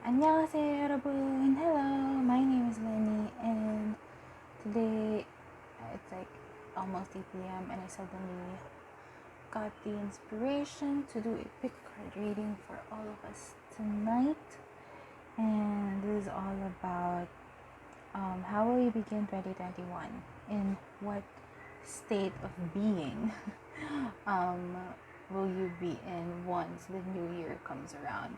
안녕하세요, 여러분. Hello, my name is Leni, and today it's like almost 8 p.m. and I suddenly got the inspiration to do a pick card reading for all of us tonight. And this is all about how will you begin 2021? In what state of being will you be in once the new year comes around?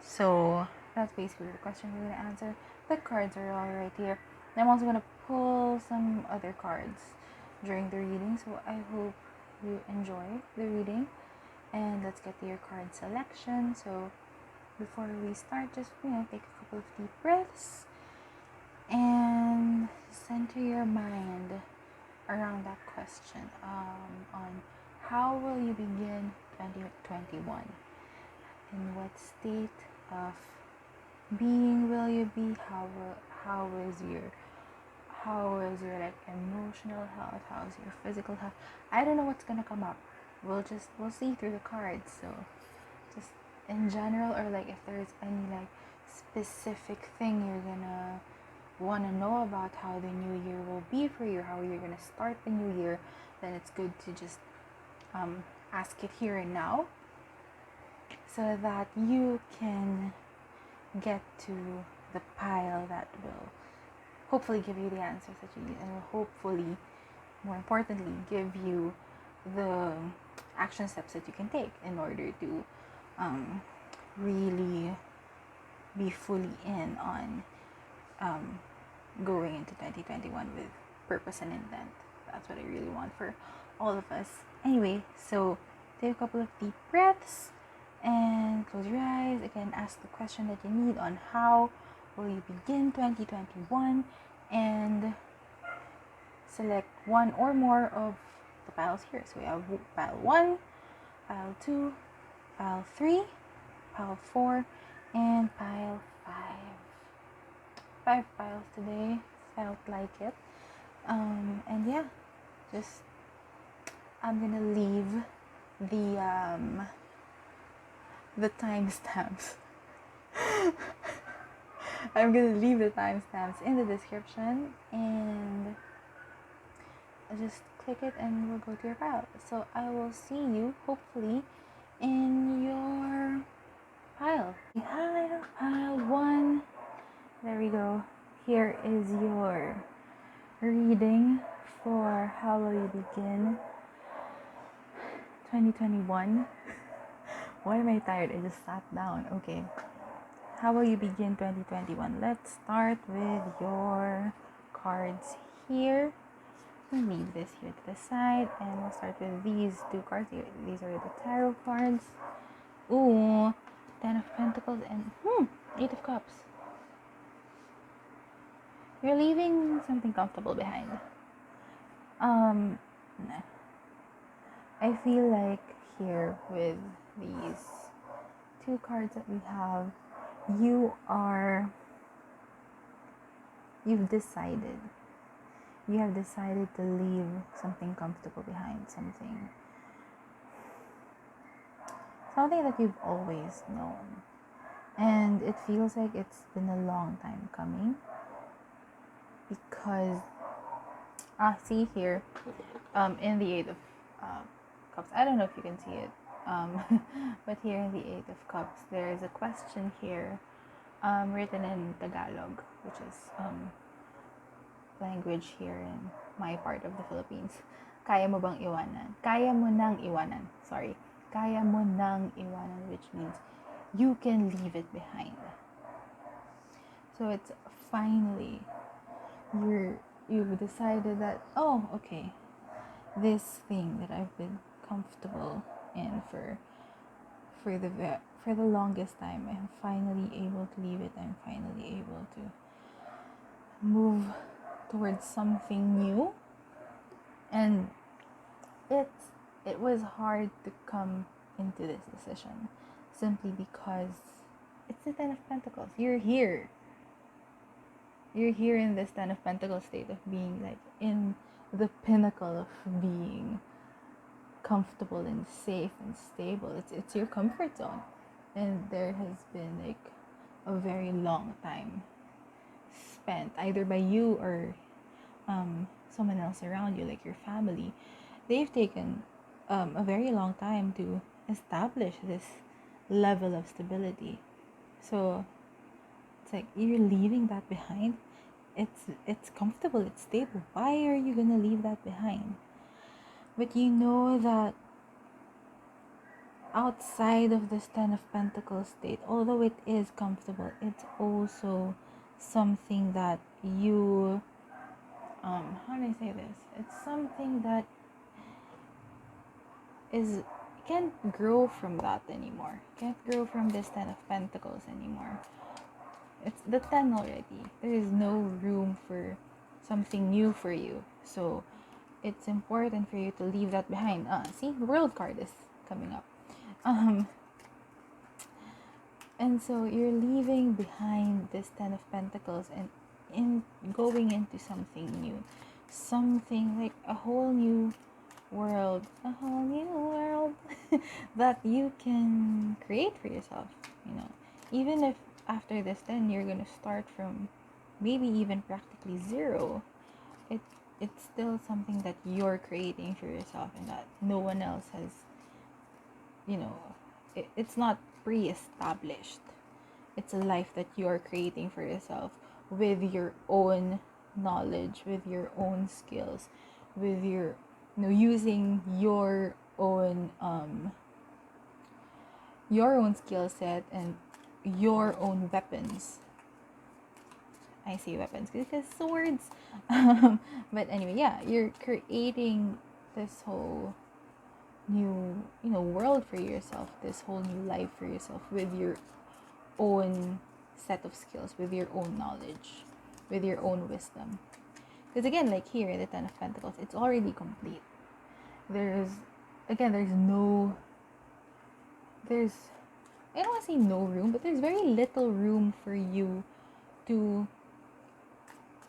So that's basically the question we're going to answer. The cards are all right here. I'm also going to pull some other cards during the reading, so I hope you enjoy the reading. And let's get to your card selection. So before we start, just take a couple of deep breaths and center your mind around that question on how will you begin 2021? In what state of being will you be? How is your like emotional health? How's your physical health? I don't know what's gonna come up. We'll see through the cards. So just in general, or like if there's any like specific thing you're gonna want to know about how the new year will be for you, how you're gonna start the new year, then it's good to just ask it here and now, so that you can get to the pile that will hopefully give you the answers that you need, and will hopefully, more importantly, give you the action steps that you can take in order to really be fully in on going into 2021 with purpose and intent. That's what I really want for all of us. Anyway, so take a couple of deep breaths and close your eyes. Again, ask the question that you need on how will you begin 2021, and select one or more of the piles here. So we have pile 1, pile 2, pile 3, pile 4, and pile 5. 5 piles today, felt like it. And yeah, just I'm gonna leave the timestamps. I'm gonna leave the timestamps in the description, and just click it and we'll go to your pile. So I will see you hopefully in your pile. Pile 1. There we go. Here is your reading for how will you begin 2021. Why am I tired? I just sat down. Okay. How will you begin 2021? Let's start with your cards here. We'll leave this here to the side, and we'll start with these two cards. These are the tarot cards. Ooh, 10 of Pentacles and 8 of Cups. You're leaving something comfortable behind. I feel like here with these two cards that we have, you have decided to leave something comfortable behind, something that you've always known, and it feels like it's been a long time coming, because see here in the 8 of Cups, I don't know if you can see it, but here in the 8 of Cups, there is a question here written in Tagalog, which is language here in my part of the Philippines. Kaya mo bang iwanan? Kaya mo nang iwanan. Sorry. Kaya mo nang iwanan, which means you can leave it behind. So it's finally you've decided that, oh, okay, this thing that I've been comfortable in for the longest time, I'm finally able to leave it. I'm finally able to move towards something new. And it was hard to come into this decision, simply because it's the 10 of Pentacles. You're here in this 10 of Pentacles state of being, like in the pinnacle of being comfortable and safe and stable. It's your comfort zone, and there has been like a very long time spent either by you or someone else around you, like your family. They've taken a very long time to establish this level of stability. So it's like you're leaving that behind. It's comfortable, it's stable. Why are you gonna leave that behind? But you know that outside of this Ten of Pentacles state, although it is comfortable, it's also something that you how do I say this? It's something that is can't grow from that anymore. Can't grow from this Ten of Pentacles anymore. It's the 10 already. There is no room for something new for you. So it's important for you to leave that behind. See, the World card is coming up. And so you're leaving behind this Ten of Pentacles and in going into something new. Something like a whole new world that you can create for yourself, even if after this 10 you're gonna start from maybe even practically zero. It's still something that you're creating for yourself and that no one else has, it's not pre-established. It's a life that you're creating for yourself with your own knowledge, with your own skills, with your using your own skill set and your own weapons. I say weapons because swords. But anyway, yeah, you're creating this whole new world for yourself, this whole new life for yourself with your own set of skills, with your own knowledge, with your own wisdom. Because again, like here in the Ten of Pentacles, it's already complete. There's I don't want to say no room, but there's very little room for you to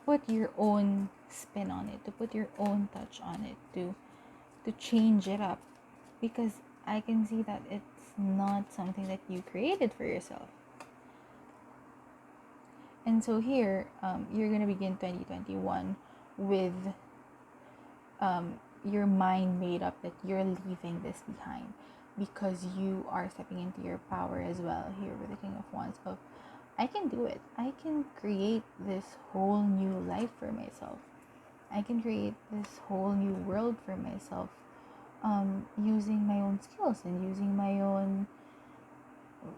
put your own spin on it, to put your own touch on it, to change it up, because I can see that it's not something that you created for yourself. And so here, you're gonna begin 2021 with your mind made up that you're leaving this behind, because you are stepping into your power as well here with the King of Wands of I can do it. I can create this whole new life for myself. I can create this whole new world for myself, using my own skills and using my own,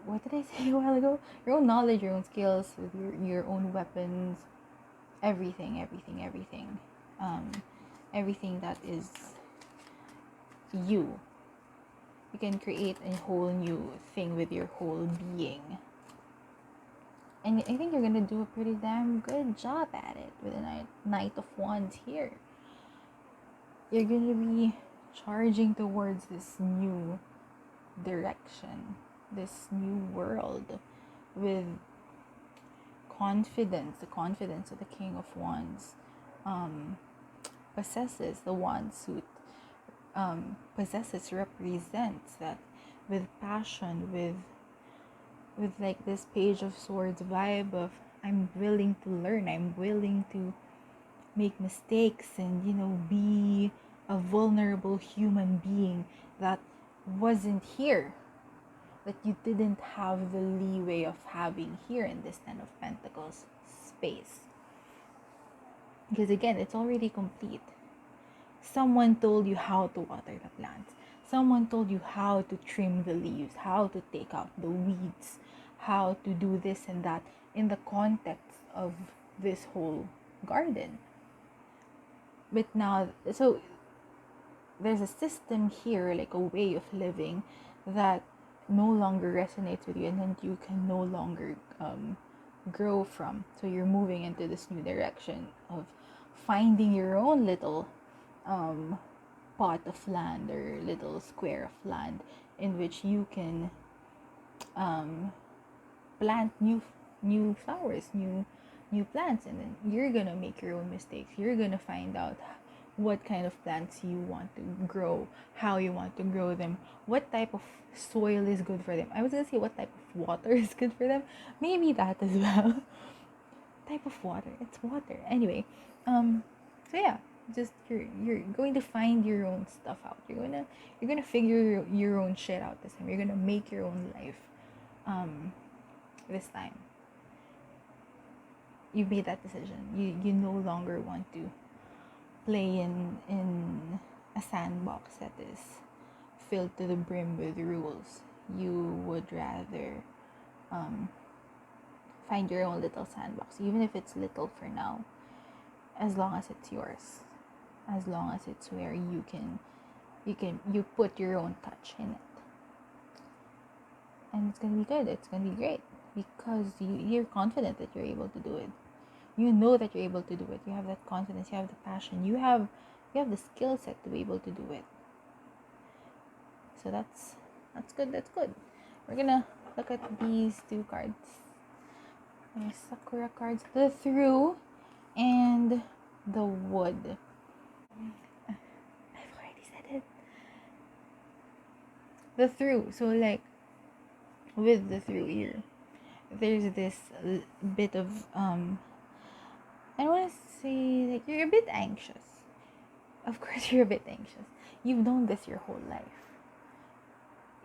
what did I say a while ago? Your own knowledge, your own skills, with your own weapons, everything. Everything that is you. You can create a whole new thing with your whole being. And I think you're gonna do a pretty damn good job at it with the Knight of Wands here. You're gonna be charging towards this new direction, this new world, with confidence. The confidence of the King of Wands possesses, the wand suit possesses, represents that with passion, with like this Page of Swords vibe of I'm willing to learn, I'm willing to make mistakes and be a vulnerable human being that wasn't here, that you didn't have the leeway of having here in this Ten of Pentacles space. Because again, it's already complete. Someone told you how to water the plants. Someone told you how to trim the leaves, how to take out the weeds, how to do this and that in the context of this whole garden. But now, so there's a system here, like a way of living that no longer resonates with you and then you can no longer grow from. So you're moving into this new direction of finding your own little pot of land or little square of land in which you can plant new flowers, new plants, and then you're gonna make your own mistakes. You're gonna find out what kind of plants you want to grow, how you want to grow them, what type of soil is good for them. I was gonna say what type of water is good for them. Maybe that as well. Type of water. It's water. Anyway, so yeah, just you're going to find your own stuff out. You're gonna figure your own shit out this time. You're gonna make your own life. This time. You made that decision. You no longer want to play in a sandbox that is filled to the brim with rules. You would rather find your own little sandbox, even if it's little for now, as long as it's yours, as long as it's where you put your own touch in it, and it's gonna be good. It's gonna be great because you're confident that you're able to do it. You know that you're able to do it. You have that confidence. You have the passion. You have the skill set to be able to do it. So that's good. That's good. We're gonna look at these two cards. Sakura cards, the through and the wood. I've already said it. The through. So like with the through here, there's this bit of I don't want to say like you're a bit anxious. Of course you're a bit anxious. You've known this your whole life.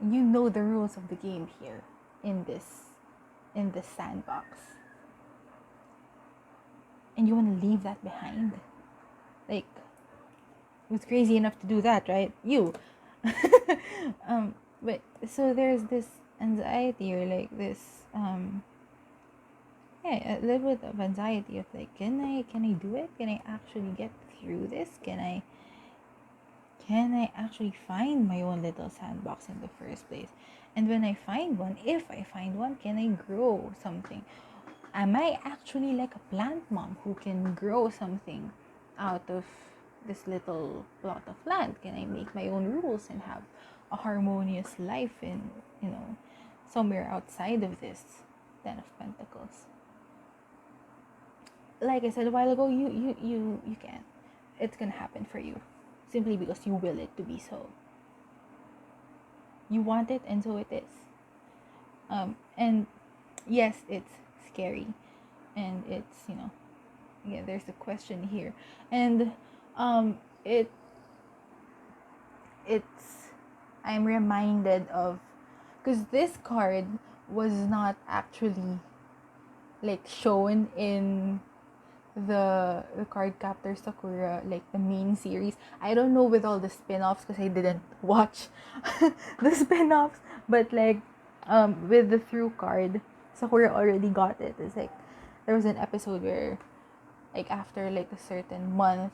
You know the rules of the game here in this sandbox. And you want to leave that behind. Like, who's crazy enough to do that, right? You. But so there's this anxiety or like this a little bit of anxiety of like, can I do it? Can I actually get through this? Can I actually find my own little sandbox in the first place? And when I find one, if I find one, can I grow something? Am I actually like a plant mom who can grow something out of this little plot of land? Can I make my own rules and have a harmonious life in, somewhere outside of this Ten of Pentacles? Like I said a while ago, you can. It's gonna happen for you. Simply because you will it to be so. You want it, and so it is. And yes, it's scary, and it's there's a question here, and it's I'm reminded of, because this card was not actually like shown in the card captor Sakura, like the main series. I don't know with all the spin-offs because I didn't watch the spin-offs, but like with the through card, Sakura already got it. It's like there was an episode where like after like a certain month,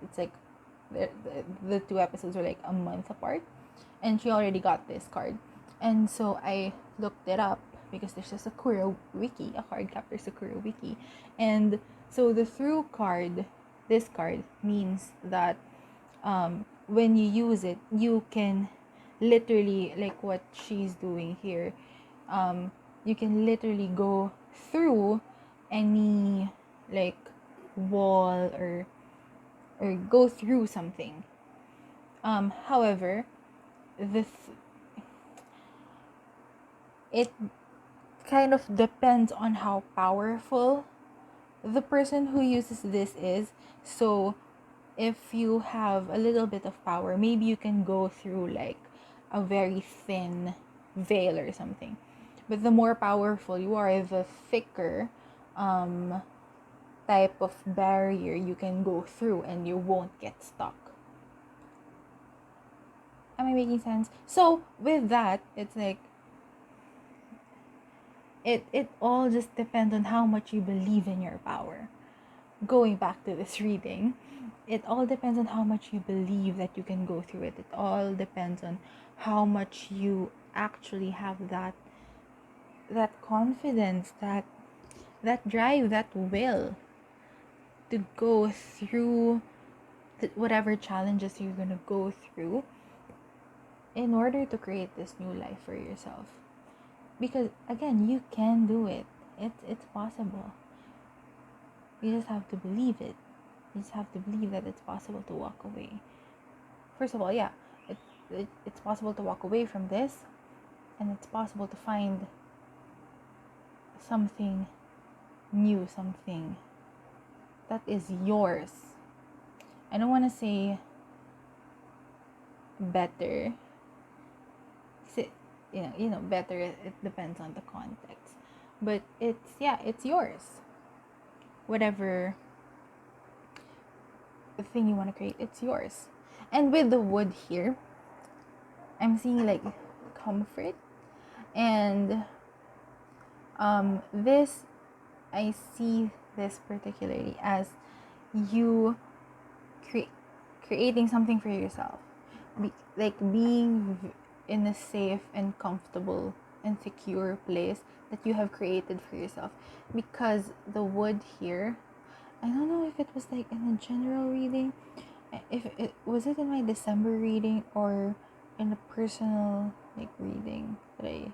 it's like the two episodes were like a month apart, and she already got this card. And so I looked it up because there's a Sakura wiki, a card captor Sakura wiki. And so the through card, this card means that when you use it, you can literally, like what she's doing here, you can literally go through any like wall or go through something. However, it kind of depends on how powerful the person who uses this is. So if you have a little bit of power, maybe you can go through like a very thin veil or something. But the more powerful you are, the thicker type of barrier you can go through, and you won't get stuck. Am I making sense? So with that, it's like it all just depends on how much you believe in your power. Going back to this reading, it all depends on how much you believe that you can go through it. It all depends on how much you actually have that confidence, that drive, that will to go through whatever challenges you're gonna go through in order to create this new life for yourself. Because again, you can do it. It's possible. You just have to believe it. You just have to believe that it's possible to walk away. First of all, yeah, it's possible to walk away from this. and it's possible to find something new, something that is yours. I don't want to say better. Better, it depends on the context. But it's yours. Whatever the thing you want to create, it's yours. And with the wood here, I'm seeing like comfort. And this, I see this particularly as you creating something for yourself. Being in a safe and comfortable and secure place that you have created for yourself. Because the wood here, I don't know if it was like in a general reading, if it was it in my December reading or in a personal like reading that I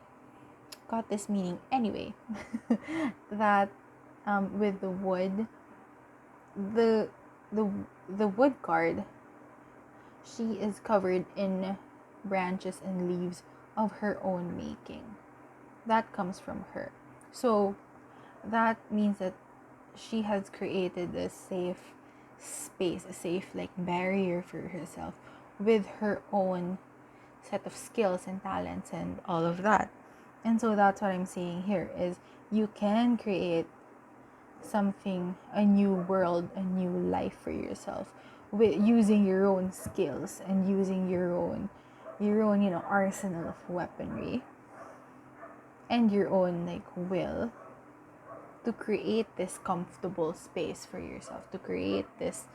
got this meaning anyway. That with the wood, the wood card, she is covered in branches and leaves of her own making. That comes from her. So that means that she has created a safe space, a safe like barrier for herself with her own set of skills and talents and all of that. And so that's what I'm saying here is you can create something, a new world, a new life for yourself with using your own skills and using your own arsenal of weaponry and your own like will to create this comfortable space for yourself, to create this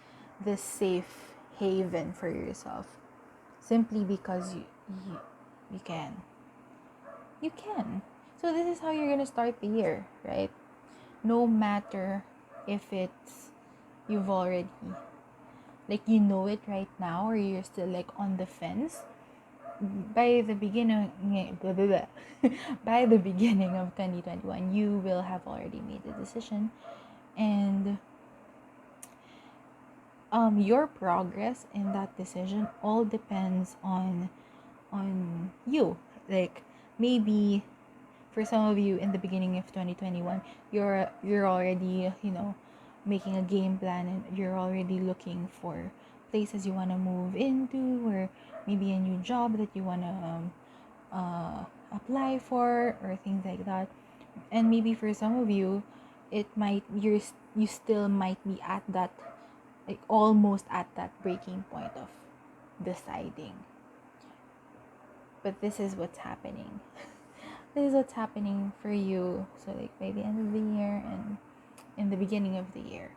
safe haven for yourself, simply because you can. You can. So this is how you're gonna start the year, right? No matter if it's you've already like you know it right now or you're still like on the fence. By the beginning by the beginning of 2021, you will have already made a decision, and your progress in that decision all depends on you. Like maybe for some of you in the beginning of 2021, you're already making a game plan and you're already looking for places you want to move into, or maybe a new job that you want to apply for, or things like that. And maybe for some of you, it might you still might be at that, like almost at that breaking point of deciding. But this is what's happening. This is what's happening for you. So like by the end of the year and in the beginning of the year.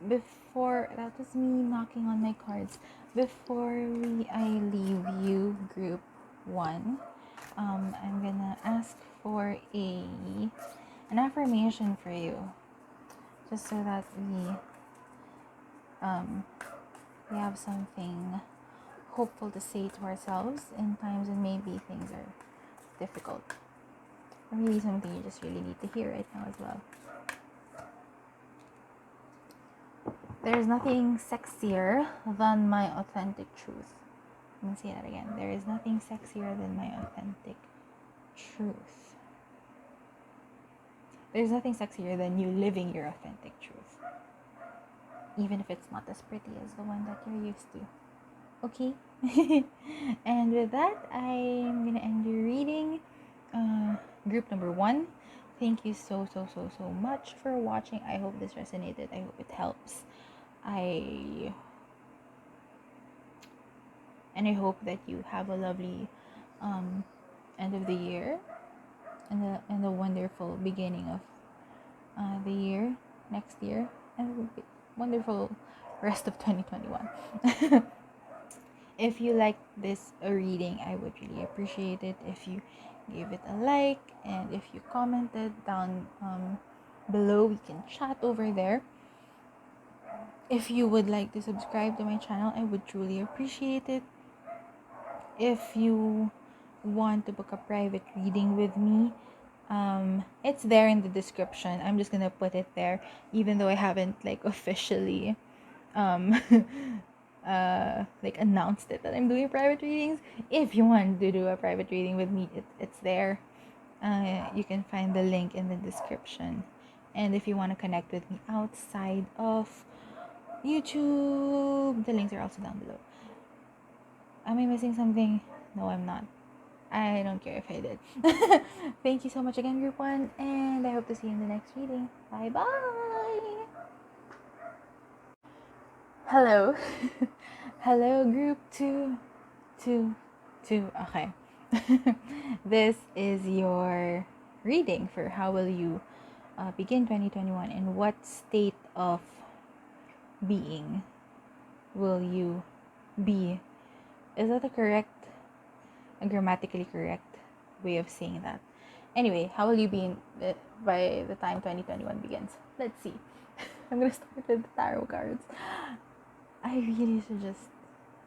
Before, that was me knocking on my cards. Before I leave you, group 1, I'm gonna ask for an affirmation for you, just so that we have something hopeful to say to ourselves in times when maybe things are difficult, or maybe something you just really need to hear right now as well. There's nothing sexier than my authentic truth. Let me say that again. There is nothing sexier than my authentic truth. There's nothing sexier than you living your authentic truth, even if it's not as pretty as the one that you're used to. Okay? And with that, I'm gonna end your reading. Group number 1. Thank you so much for watching. I hope this resonated. I hope it helps. I hope that you have a lovely end of the year and a wonderful beginning of the year next year, and a wonderful rest of 2021. If you like this reading, I would really appreciate it if you gave it a like, and if you commented down below. We can chat over there. If you would like to subscribe to my channel, I would truly appreciate it. If you want to book a private reading with me, it's there in the description. I'm just gonna put it there, even though I haven't like officially like announced it that I'm doing private readings. If you want to do a private reading with me, it's there. You can find the link in the description. And if you want to connect with me outside of YouTube, the links are also down below. Am I missing something? No, I'm not. I don't care if I did. Thank you so much again, Group 1, and I hope to see you in the next reading. Bye bye! Hello. Hello, Group 2. 2. 2. Okay. This is your reading for how will you begin 2021, and what state of being will you be? Is that a grammatically correct way of saying that? Anyway, how will you be by the time 2021 begins? Let's see. I'm gonna start with the tarot cards. I really should just,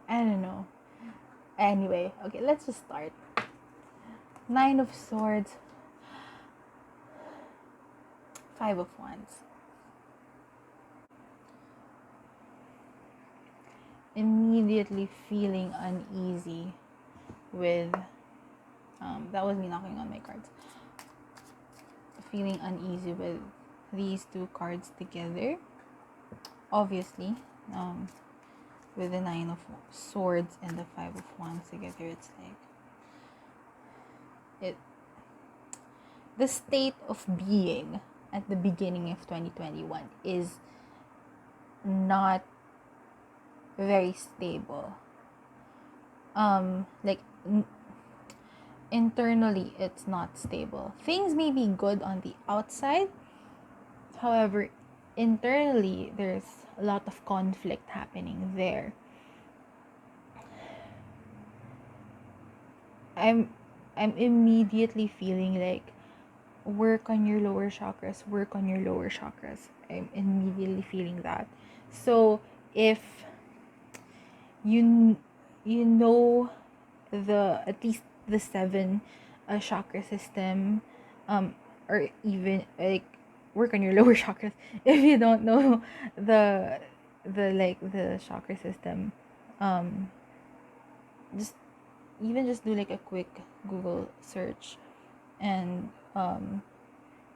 I don't know. Anyway, okay, let's just start. 9 of Swords, 5 of Wands. Immediately feeling uneasy with, that was me knocking on my cards. Feeling uneasy with these two cards together. Obviously, with the 9 of Swords and the 5 of Wands together, it's like the state of being at the beginning of 2021 is not very stable. Internally, it's not stable. Things may be good on the outside, however, internally there's a lot of conflict happening there. I'm immediately feeling like work on your lower chakras. I'm immediately feeling that. So if you know the at least the 7 chakra system, or even like work on your lower chakras. If you don't know the chakra system, just do like a quick Google search and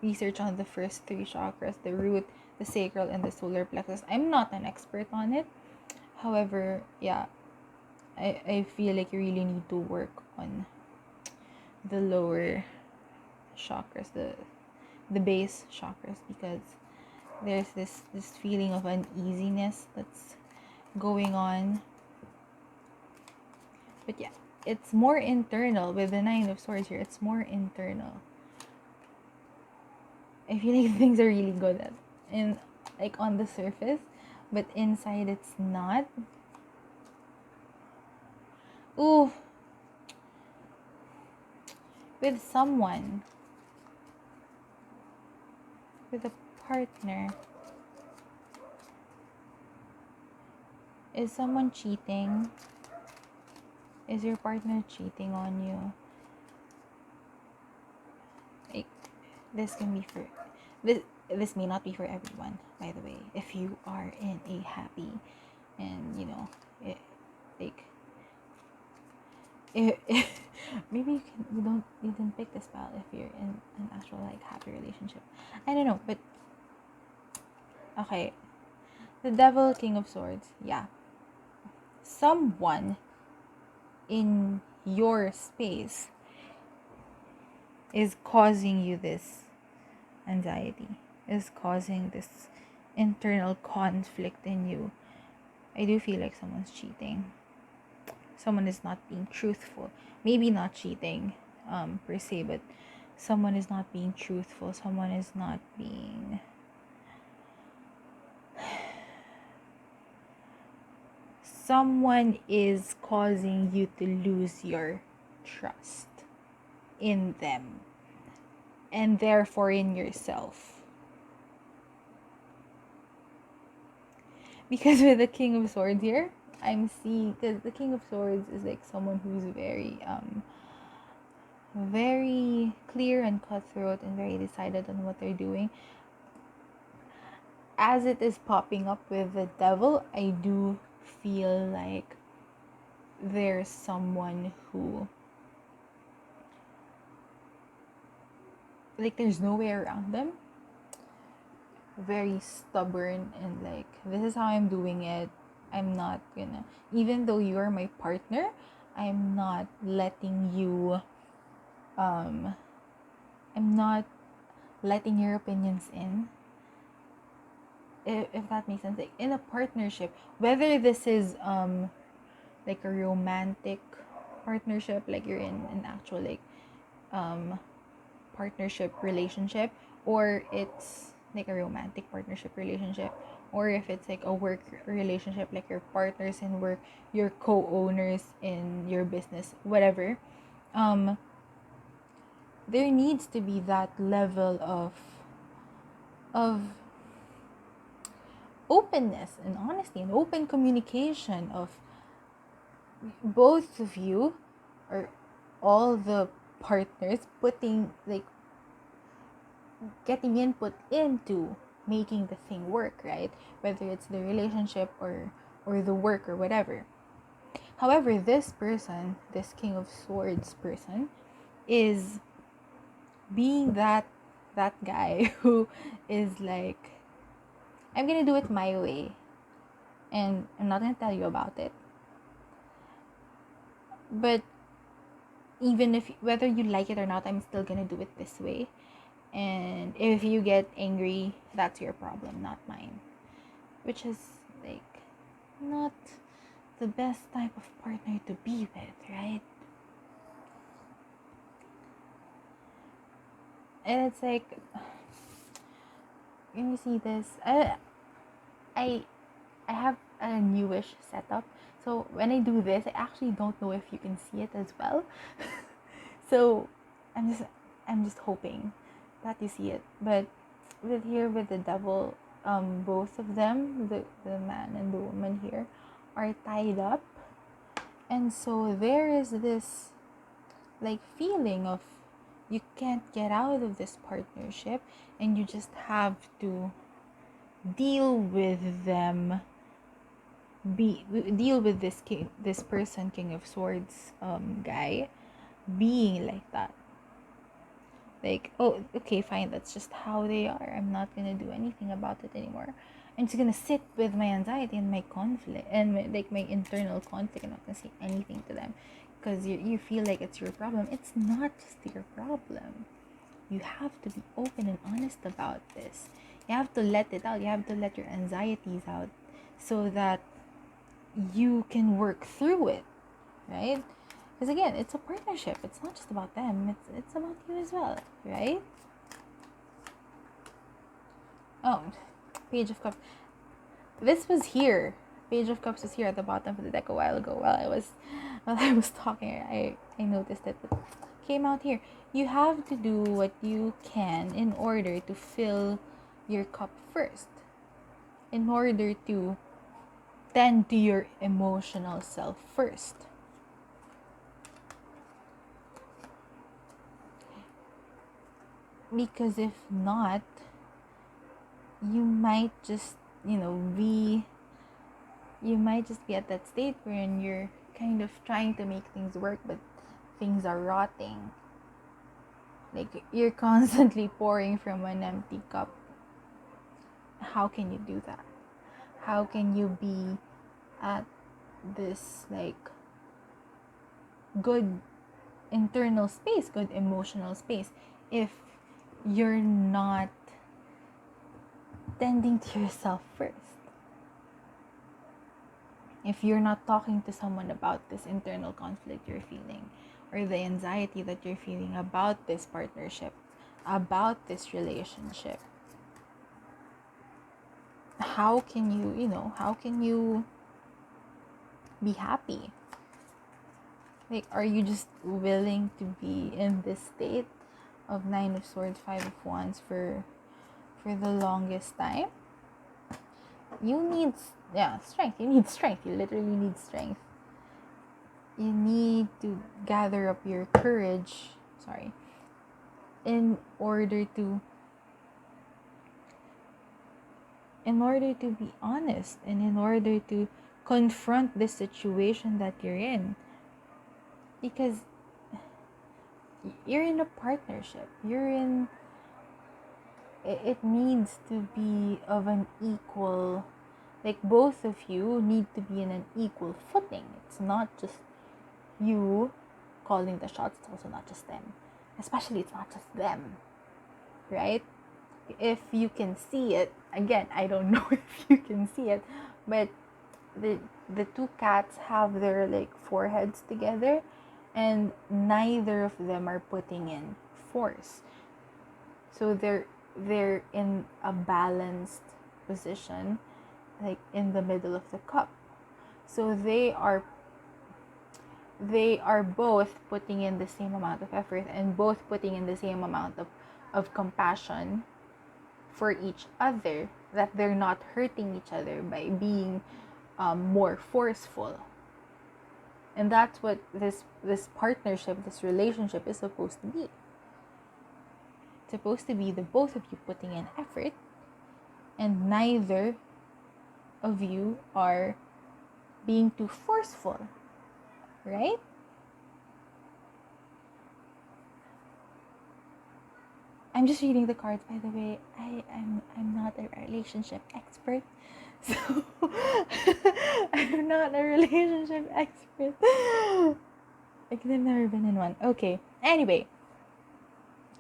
research on the first 3 chakras: the root, the sacral, and the solar plexus. I'm not an expert on it, however, yeah, I feel like you really need to work on the lower chakras, the base chakras, because there's this feeling of uneasiness that's going on. But yeah, it's more internal. With the 9 of Swords here, it's more internal. I feel like things are really good like on the surface, but inside it's not. Ooh, with someone, with a partner. Is someone cheating? Is your partner cheating on you? Like, this can be for this may not be for everyone, by the way. If you are in a happy and maybe you didn't pick this spell if you're in an actual like happy relationship. I don't know, but okay. The Devil, King of Swords, yeah. Someone in your space is causing you this anxiety, is causing this internal conflict in you. I do feel like someone's cheating. Someone is not being truthful. Maybe not cheating per se, but someone is not being truthful. Someone is not being someone is causing you to lose your trust in them and therefore in yourself. Because with the King of Swords here, I'm seeing, because the King of Swords is like someone who's very clear and cutthroat and very decided on what they're doing. As it is popping up with the Devil, I do feel like there's someone who, like, there's no way around them, very stubborn, and like, this is how I'm doing it, I'm not gonna, even though you're my partner, I'm not letting you, I'm not letting your opinions in, if that makes sense. Like, in a partnership, whether this is like a romantic partnership, like you're in an actual like partnership relationship, or it's like a romantic partnership relationship, or if it's like a work relationship, like your partners in work, your co-owners in your business, whatever, there needs to be that level of openness and honesty and open communication of both of you, or all the partners, putting like getting input into making the thing work, right? Whether it's the relationship or the work or whatever. However, this person, this King of Swords person, is being that guy who is like, I'm gonna do it my way, and I'm not gonna tell you about it. But even if, whether you like it or not, I'm still gonna do it this way. And if you get angry, that's your problem, not mine. Which is like not the best type of partner to be with, right? And it's like, when you see this, I have a newish setup, so when I do this, I actually don't know if you can see it as well. So I'm just hoping that you see it. But with here, with the devil, both of them, the man and the woman here, are tied up, and so there is this like feeling of you can't get out of this partnership, and you just have to deal with them, deal with this person, King of Swords guy, being like that. Like, oh, okay, fine, that's just how they are, I'm not gonna do anything about it anymore. I'm just gonna sit with my anxiety and my conflict and my internal conflict. I'm not gonna say anything to them because you feel like it's your problem. It's not just your problem. You have to be open and honest about this. You have to let it out. You have to let your anxieties out so that you can work through it, right? Because again, it's a partnership. It's not just about them. It's about you as well, right? Oh, Page of Cups. This was here. Page of Cups was here at the bottom of the deck a while ago. While I was talking, I noticed it. But came out here. You have to do what you can in order to fill your cup first. In order to tend to your emotional self first. Because if not, you might just, you might just be at that state wherein you're kind of trying to make things work, but things are rotting. Like, you're constantly pouring from an empty cup. How can you do that? How can you be at this, like, good internal space, good emotional space, if you're not tending to yourself first? If you're not talking to someone about this internal conflict you're feeling, or the anxiety that you're feeling about this partnership, about this relationship, how can you be happy? Like, are you just willing to be in this state of Nine of Swords, Five of Wands for the longest time? You need strength. You need strength. You literally need strength. You need to gather up your courage, in order to be honest, and in order to confront this situation that you're in, because you're in a partnership. It needs to be of an equal, like both of you need to be in an equal footing. It's not just you calling the shots, it's also not just them. Especially it's not just them, right? If you can see it, again, I don't know if you can see it, but the two cats have their like foreheads together, and neither of them are putting in force. So they're in a balanced position, like in the middle of the cup. So they are both putting in the same amount of effort and both putting in the same amount of compassion for each other, that they're not hurting each other by being more forceful. And that's what this partnership, this relationship is supposed to be. It's supposed to be the both of you putting in effort, and neither of you are being too forceful, right? I'm just reading the cards, by the way. I'm not a relationship expert. So I'm not a relationship expert. Because I've never been in one. Okay. Anyway.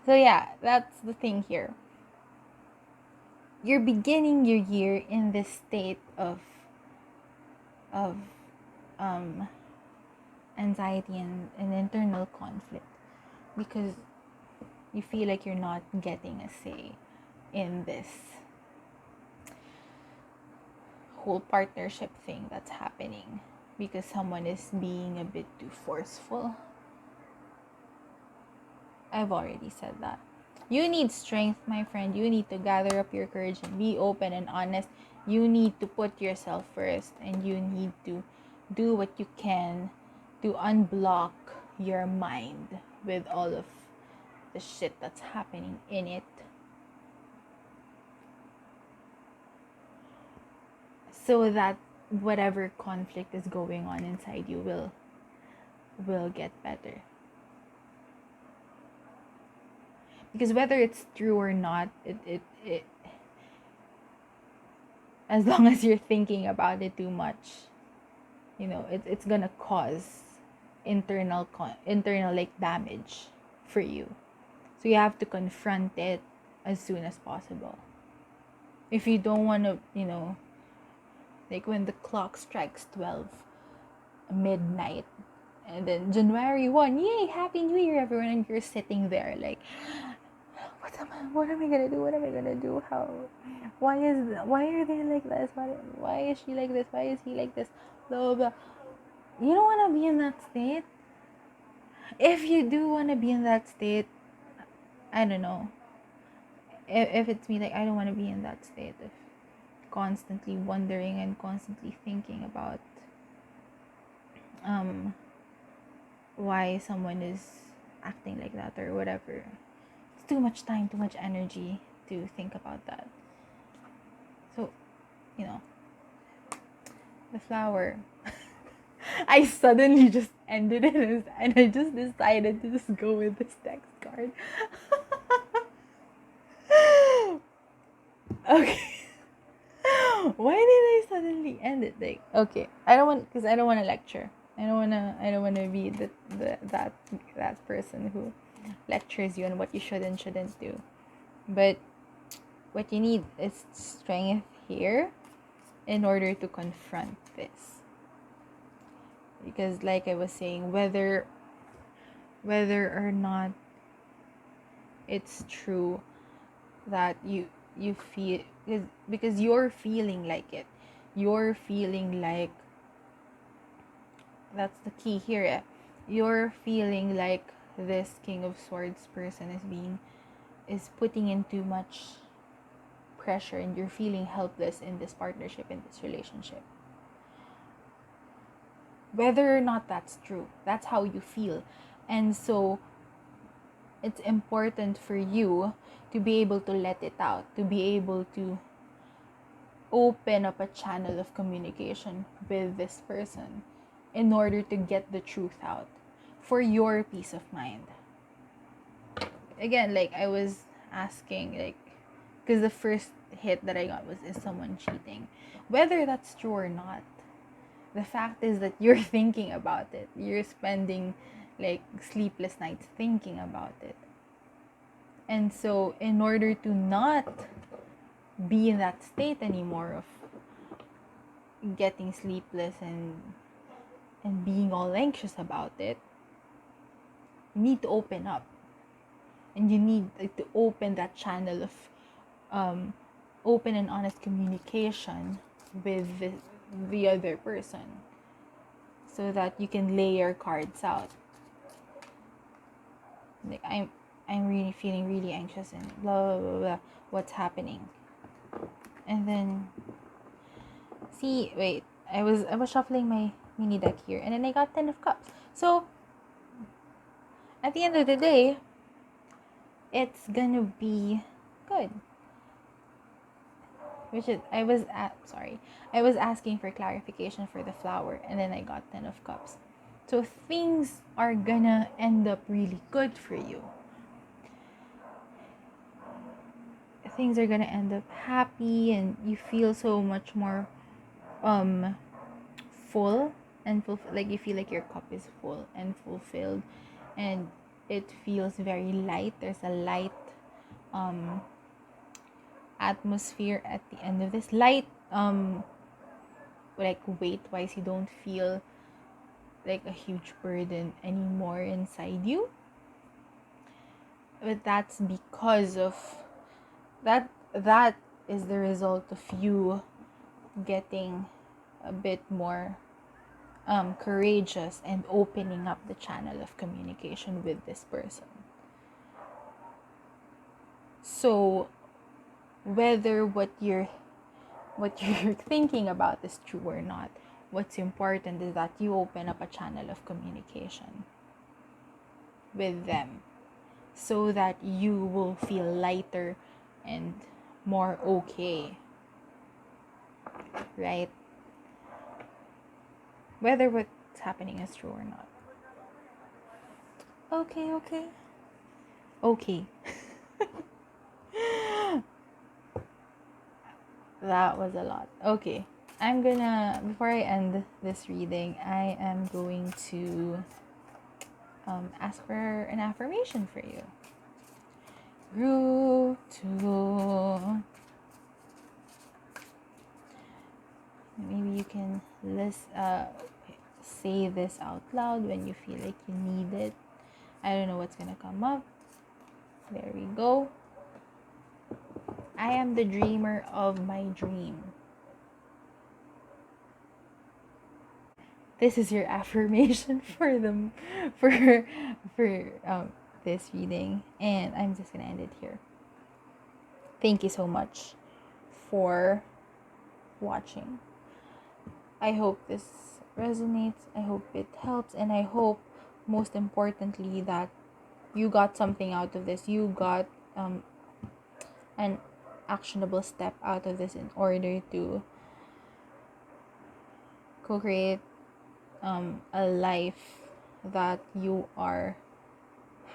So yeah, that's the thing here. You're beginning your year in this state of anxiety and internal conflict, because you feel like you're not getting a say in this whole partnership thing that's happening, because someone is being a bit too forceful. I've already said that. You need strength, my friend. You need to gather up your courage and be open and honest. You need to put yourself first, and you need to do what you can to unblock your mind with all of the shit that's happening in it. So that whatever conflict is going on inside you will get better. Because whether it's true or not, it as long as you're thinking about it too much, you know, it's gonna cause internal like damage for you. So you have to confront it as soon as possible. If you don't want to, you know, like when the clock strikes 12 midnight, and then January 1, yay, Happy New Year, everyone, and you're sitting there like, what am I gonna do? What am I gonna do? Why are they like this? Why is she like this? Why is he like this? Blah, blah, blah. You don't want to be in that state. If you do want to be in that state, I don't know. If it's me, like, I don't want to be in that state of constantly wondering and constantly thinking about why someone is acting like that or whatever. It's too much time, too much energy to think about that. So, you know, the flower. I suddenly just ended it, and I just decided to just go with this text card. Okay. Why did I suddenly end it? Like, okay, I don't want to lecture. I don't wanna be that person who lectures you on what you should and shouldn't do. But what you need is strength here in order to confront this. Because like I was saying, whether or not it's true that you feel, because you're feeling like it. You're feeling like, that's the key here. You're feeling like this King of Swords person is putting in too much pressure, and you're feeling helpless in this partnership, in this relationship. Whether or not that's true, that's how you feel. And so it's important for you to be able to let it out, to be able to open up a channel of communication with this person in order to get the truth out for your peace of mind. Again, like I was asking, like, because the first hit that I got was, is someone cheating? Whether that's true or not, the fact is that you're thinking about it. You're spending like sleepless nights thinking about it. And so in order to not be in that state anymore of getting sleepless and being all anxious about it, you need to open up. And you need to open that channel of open and honest communication with the other person, so that you can lay your cards out. Like, I'm really feeling really anxious and blah blah blah blah. What's happening? And then wait, I was shuffling my mini deck here, and then I got 10 of Cups. So at the end of the day, it's gonna be good. Which is, I was asking for clarification for the flower, and then I got 10 of Cups. So things are gonna end up really good for you. Things are gonna end up happy, and you feel so much more full and like you feel like your cup is full and fulfilled, and it feels very light. There's a light atmosphere at the end of this light, like weight wise. You don't feel like a huge burden anymore inside you, but that's because of that is the result of you getting a bit more courageous and opening up the channel of communication with this person. So whether what you're thinking about is true or not, what's important is that you open up a channel of communication with them, so that you will feel lighter and more okay, right? Whether what's happening is true or not. Okay. That was a lot. Okay. Before I end this reading, I am going to ask for an affirmation for you. Group 2. Maybe you can say this out loud when you feel like you need it. I don't know what's gonna come up. There we go. I am the dreamer of my dream. This is your affirmation for this reading, and I'm just gonna end it here. Thank you so much for watching. I hope this resonates. I hope it helps, and I hope most importantly that you got something out of this. You got an actionable step out of this in order to co-create a life that you are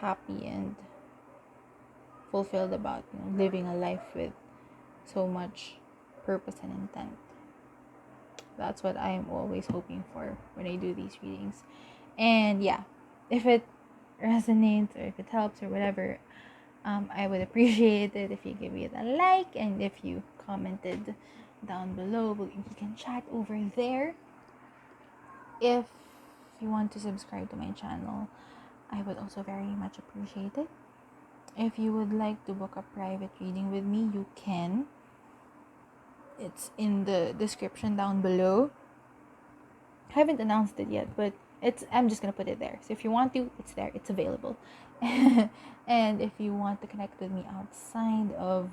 happy and fulfilled about, living a life with so much purpose and intent. That's what I am always hoping for when I do these readings. And yeah, if it resonates or if it helps or whatever, I would appreciate it if you give it a like, and if you commented down below. You can chat over there. If you want to subscribe to my channel, I would also very much appreciate it. If you would like to book a private reading with me, you can. It's in the description down below. I haven't announced it yet, but I'm just gonna put it there. So if you want to, it's there, it's available. And if you want to connect with me outside of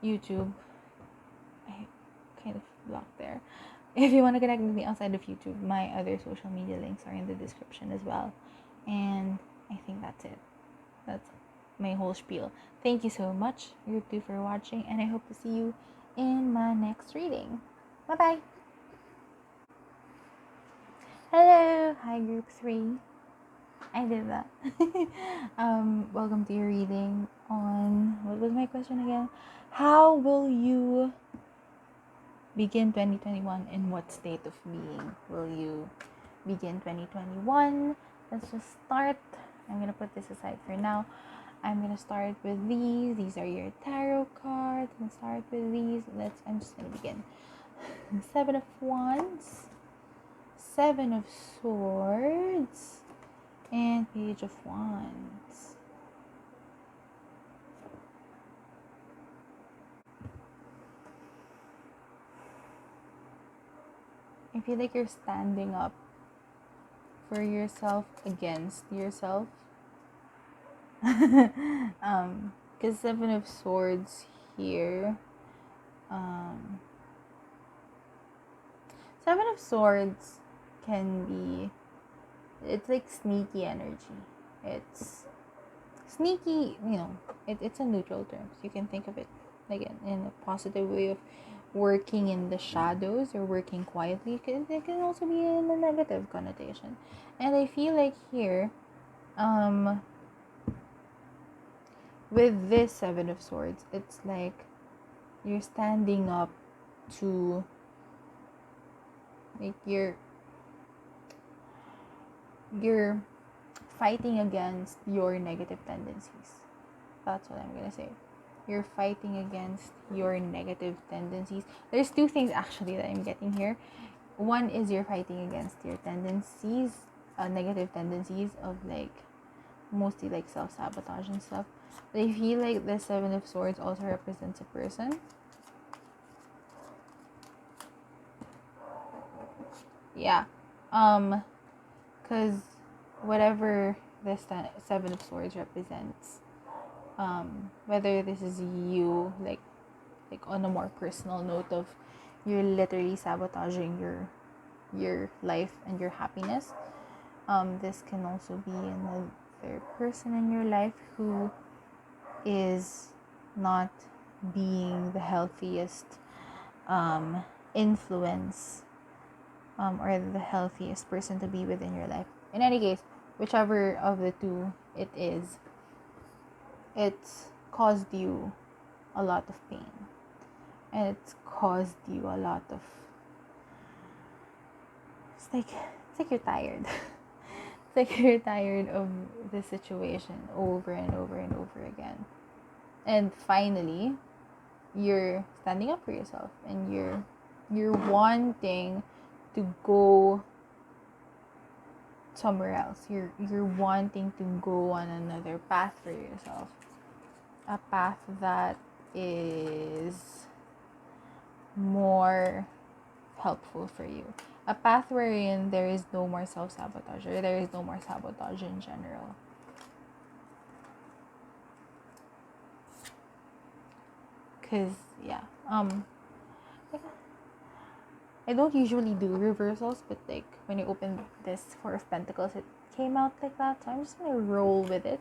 YouTube, I kind of blocked there. If you want to connect with me outside of YouTube, my other social media links are in the description as well. And I think that's it. That's my whole spiel. Thank you so much, Group 2, for watching, and I hope to see you in my next reading. Bye-bye. Hello. Hi, group 3. I did that. Welcome to your reading on, what was my question again? How will you begin 2021? In what state of being will you begin 2021? Let's just start. I'm gonna put this aside for now. I'm gonna start with these. These are your tarot cards. I'm gonna start with these. I'm just gonna begin. 7 of Wands, 7 of Swords, and Page of Wands. I feel like you're standing up for yourself against yourself. Because 7 of Swords here. 7 of Swords can be, it's like sneaky energy. It's sneaky, it's a neutral term. So you can think of it again in a positive way of working in the shadows or working quietly. It can also be in a negative connotation. And I feel like here, with this 7 of Swords, it's like you're standing up to, like, you're fighting against your negative tendencies. That's what I'm gonna say. You're fighting against your negative tendencies. There's 2 things actually that I'm getting here. One is you're fighting against your tendencies, negative tendencies of like mostly like self-sabotage and stuff. But I feel like the 7 of Swords also represents a person. Yeah. Because whatever this 7 of Swords represents, whether this is you, like on a more personal note of you're literally sabotaging your life and your happiness. This can also be another person in your life who is not being the healthiest influence or the healthiest person to be within your life. In any case, whichever of the 2 it is, it's caused you a lot of pain, and it's caused you a lot of, it's like you're tired. It's like you're tired of the situation over and over and over again, and finally you're standing up for yourself, and you're wanting to go somewhere else. You're wanting to go on another path for yourself, a path that is more helpful for you, a path wherein there is no more self-sabotage, or there is no more sabotage in general. Because I don't usually do reversals, but like when you open this 4 of Pentacles, it came out like that, so I'm just gonna roll with it.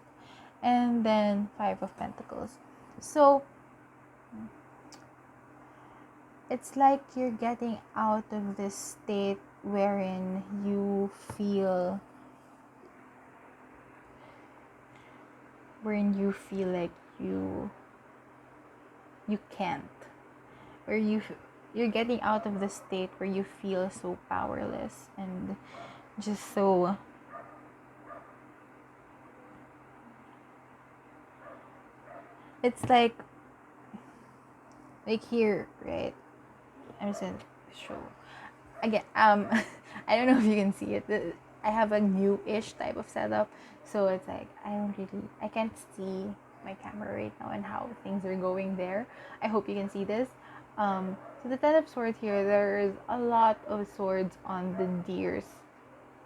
And then 5 of Pentacles. So it's like you're getting out of this state wherein you feel like you can't, or you're getting out of the state where you feel so powerless and just so it's like here, right? I'm just gonna show again. I don't know if you can see it. I have a new-ish type of setup, so it's like I can't see my camera right now and how things are going there. I hope you can see this. So the 10 of Swords here, there is a lot of swords on the deer's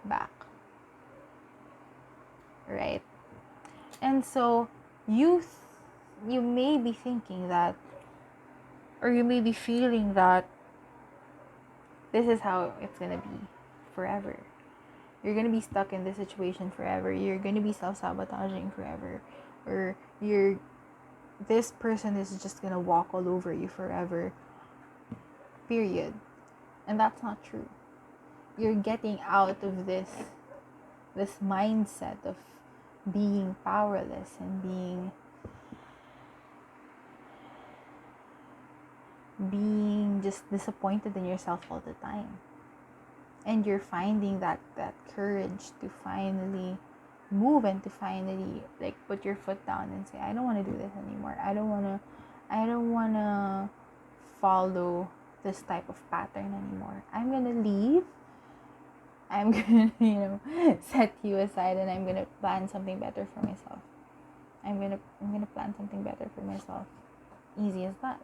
back, right? And so you may be thinking that, or you may be feeling that this is how it's gonna be forever. You're gonna be stuck in this situation forever. You're gonna be self-sabotaging forever, or this person is just gonna walk all over you forever. period. And that's not true. You're getting out of this mindset of being powerless and being just disappointed in yourself all the time. And you're finding that courage to finally move and to finally like put your foot down and say, I don't want to do this anymore. I don't want to follow this type of pattern anymore. I'm going to leave. I'm going to, set you aside, and I'm going to plan something better for myself. I'm going to plan something better for myself. Easy as that.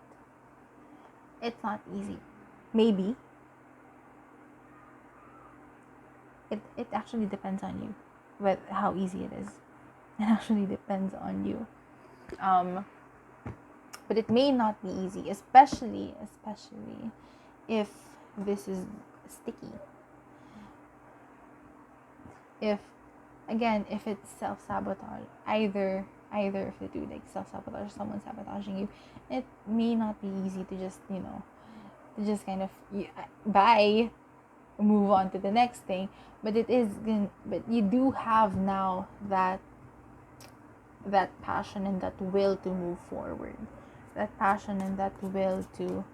It's not easy. Maybe. It actually depends on you. But how easy it is. It actually depends on you. But it may not be easy, especially if this is sticky. If it's self-sabotage, either if you do like self-sabotage, someone sabotaging you, it may not be easy to just, to just kind of move on to the next thing. But but you do have now that passion and that will to move forward, that passion and that will to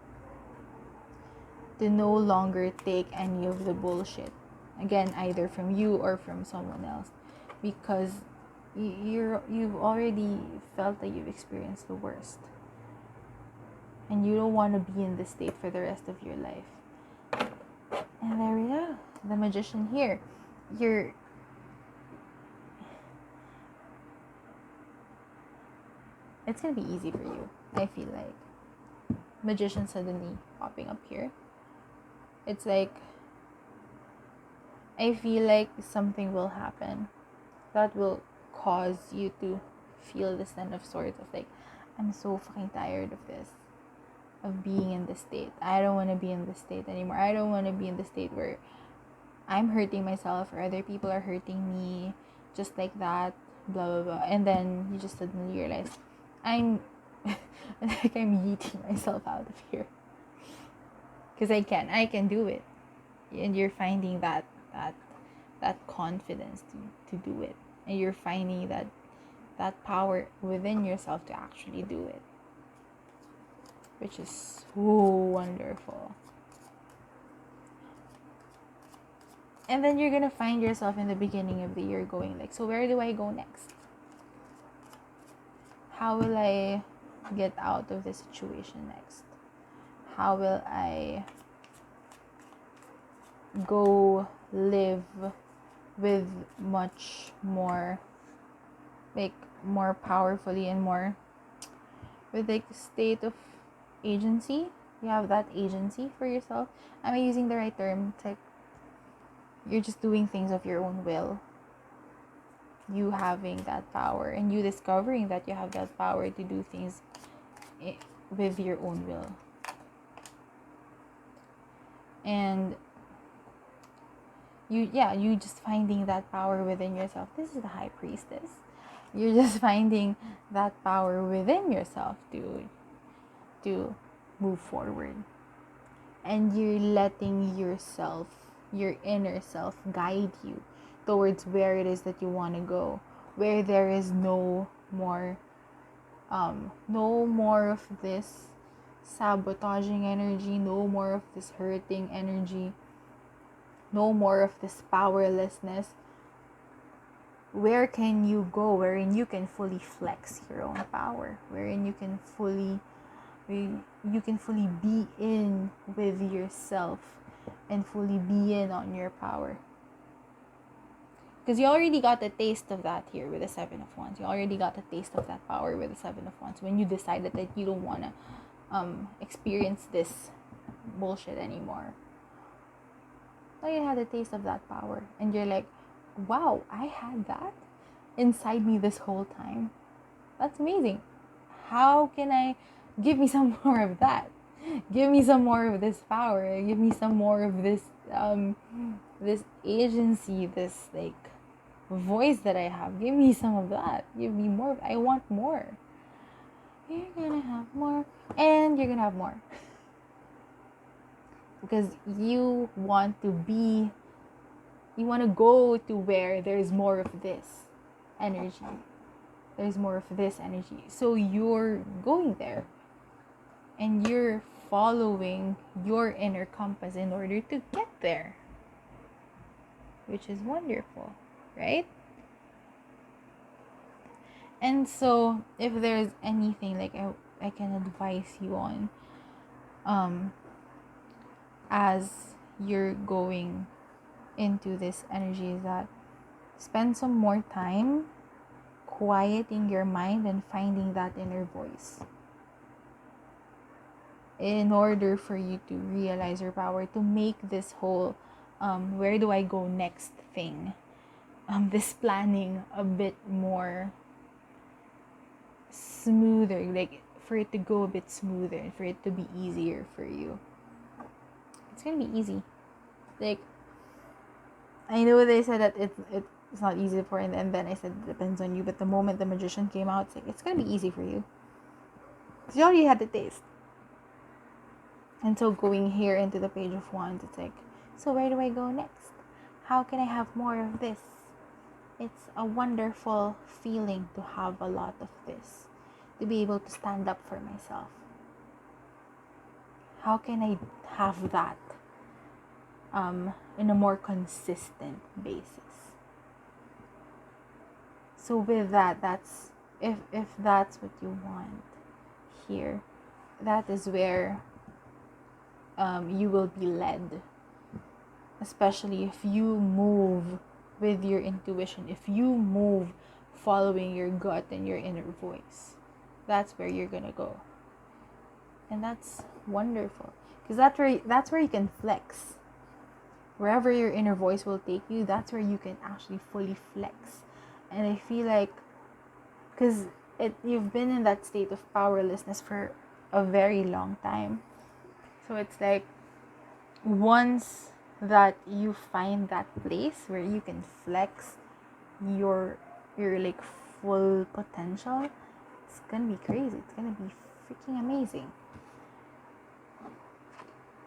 no longer take any of the bullshit, again, either from you or from someone else, because you've already felt that you've experienced the worst, and you don't want to be in this state for the rest of your life. And there we go, the magician here. It's gonna be easy for you, I feel like. Magician suddenly popping up here. It's like, I feel like something will happen that will cause you to feel this kind of sort of like, I'm so fucking tired of this, of being in this state. I don't want to be in this state anymore. I don't want to be in the state where I'm hurting myself or other people are hurting me, just like that, blah blah blah. And then you just suddenly realize, I'm like I'm yeeting myself out of here, because I can do it. And you're finding that confidence to do it, and you're finding that power within yourself to actually do it, which is so wonderful. And then you're gonna find yourself in the beginning of the year going like, so where do I go next? How will I get out of this situation next? How will I go live with much more, like, more powerfully and more with like state of agency? You have that agency for yourself. Am I using the right term? It's like you're just doing things of your own will. You having that power, and you discovering that you have that power to do things with your own will. And you just finding that power within yourself. This is the High Priestess. You're just finding that power within yourself to move forward. And you're letting yourself, your inner self, guide you towards where it is that you want to go, where there is no more of this sabotaging energy, no more of this hurting energy, no more of this powerlessness. Where can you go wherein you can fully flex your own power, wherein you can fully be in with yourself and fully be in on your power? Because you already got a taste of that here with the Seven of Wands. You already got a taste of that power with the Seven of Wands when you decided that you don't want to experience this bullshit anymore. So you had a taste of that power, and you're like, wow, I had that inside me this whole time. That's amazing. How can I give me some more of that? Give me some more of this power. Give me some more of this this agency, this like voice that I have. Give me some of that. Give me more. I want more. You're gonna have more, and you're gonna have more. because you want to go to where there's more of this energy. There's more of this energy. So you're going there. And you're following your inner compass in order to get there. Which is wonderful, right? And so if there's anything like I can advise you on as you're going into this energy, is that spend some more time quieting your mind and finding that inner voice in order for you to realize your power, to make this whole where do I go next thing, this planning a bit more smoother, like for it to go a bit smoother, for it to be easier for you. It's gonna be easy. Like, I know they said that it's not easy for, and then I said it depends on you, but the moment the magician came out, it's like it's gonna be easy for you. Because you already had the taste. And so going here into the Page of Wands, it's like, so where do I go next? How can I have more of this? It's a wonderful feeling to have a lot of this, to be able to stand up for myself. How can I have that in a more consistent basis? So with that, that's if that's what you want here, that is where you will be led. Especially if you move with your intuition, if you move following your gut and your inner voice, that's where you're gonna go. And that's wonderful, because that's where you can flex. Wherever your inner voice will take you, that's where you can actually fully flex. And I feel like, because you've been in that state of powerlessness for a very long time, so it's like once that you find that place where you can flex your like full potential, it's gonna be crazy. It's gonna be freaking amazing.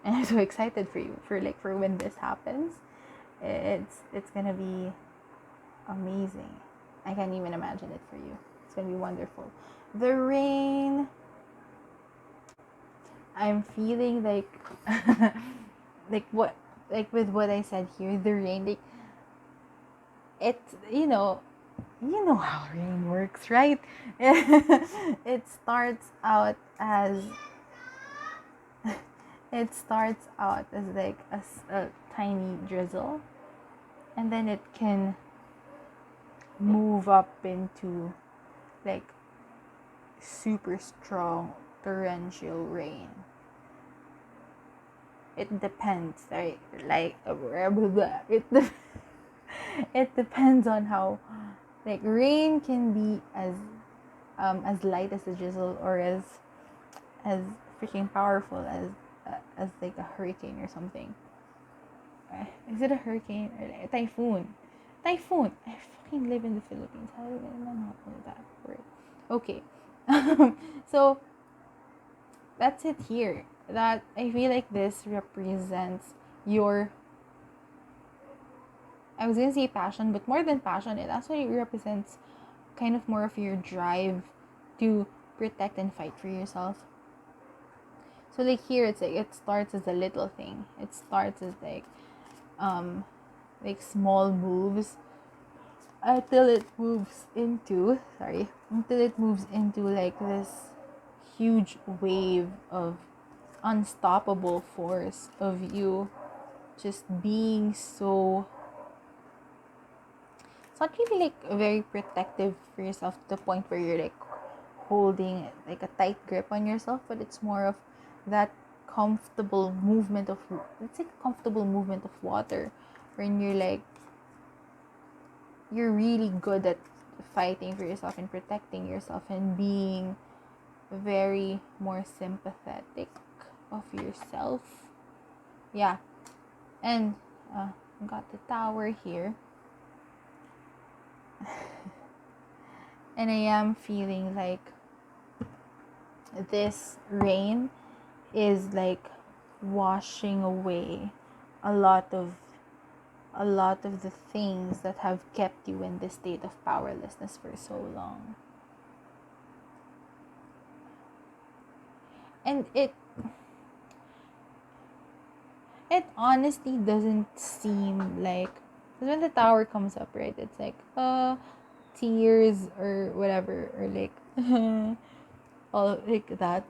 And I'm so excited for you, for when this happens. It's gonna be amazing. I can't even imagine it for you. It's gonna be wonderful. The rain, I'm feeling like like with what I said here, the rain, like it's how rain works, right? It starts out as like a tiny drizzle, and then it can move up into like super strong torrential rain. It depends, right? Like it depends on how, like, rain can be as light as a drizzle, or as freaking powerful as like a hurricane or something. Is it a hurricane or like a typhoon? Typhoon. I fucking live in the Philippines. How do I not know that word? Okay. So that's it here. That I feel like this represents your, I was gonna say passion, but more than passion, it actually represents kind of more of your drive to protect and fight for yourself. So like here, it's like it starts as a little thing. It starts as like small moves until it moves into like this huge wave of unstoppable force of you just being so, it's not really like very protective for yourself to the point where you're like holding like a tight grip on yourself, but it's more of that comfortable movement of, let's say, comfortable movement of water, when you're like, you're really good at fighting for yourself and protecting yourself and being very more sympathetic of yourself. Yeah. And got the tower here. And I am feeling like this rain is like washing away a lot of the things that have kept you in this state of powerlessness for so long. And it honestly doesn't seem like, because when the tower comes up, right, it's like tears or whatever, or like all like that.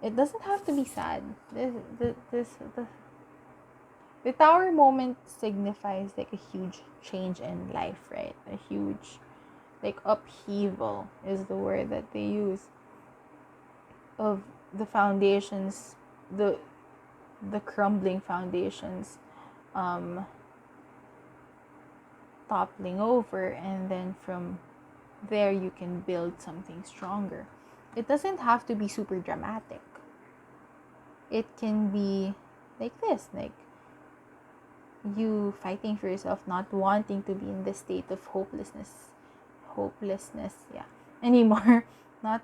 It doesn't have to be sad. The tower moment signifies like a huge change in life, right? A huge like upheaval is the word that they use, of the foundations, the crumbling foundations toppling over, and then from there you can build something stronger. It doesn't have to be super dramatic. It can be like this, like you fighting for yourself, not wanting to be in this state of hopelessness anymore. Not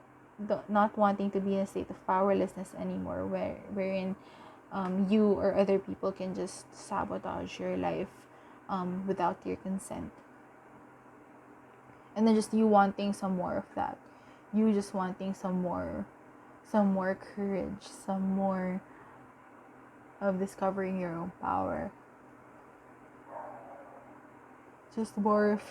wanting to be in a state of powerlessness anymore, wherein you or other people can just sabotage your life without your consent. And then just you wanting some more of that. You just wanting some more courage, some more of discovering your own power. Just more of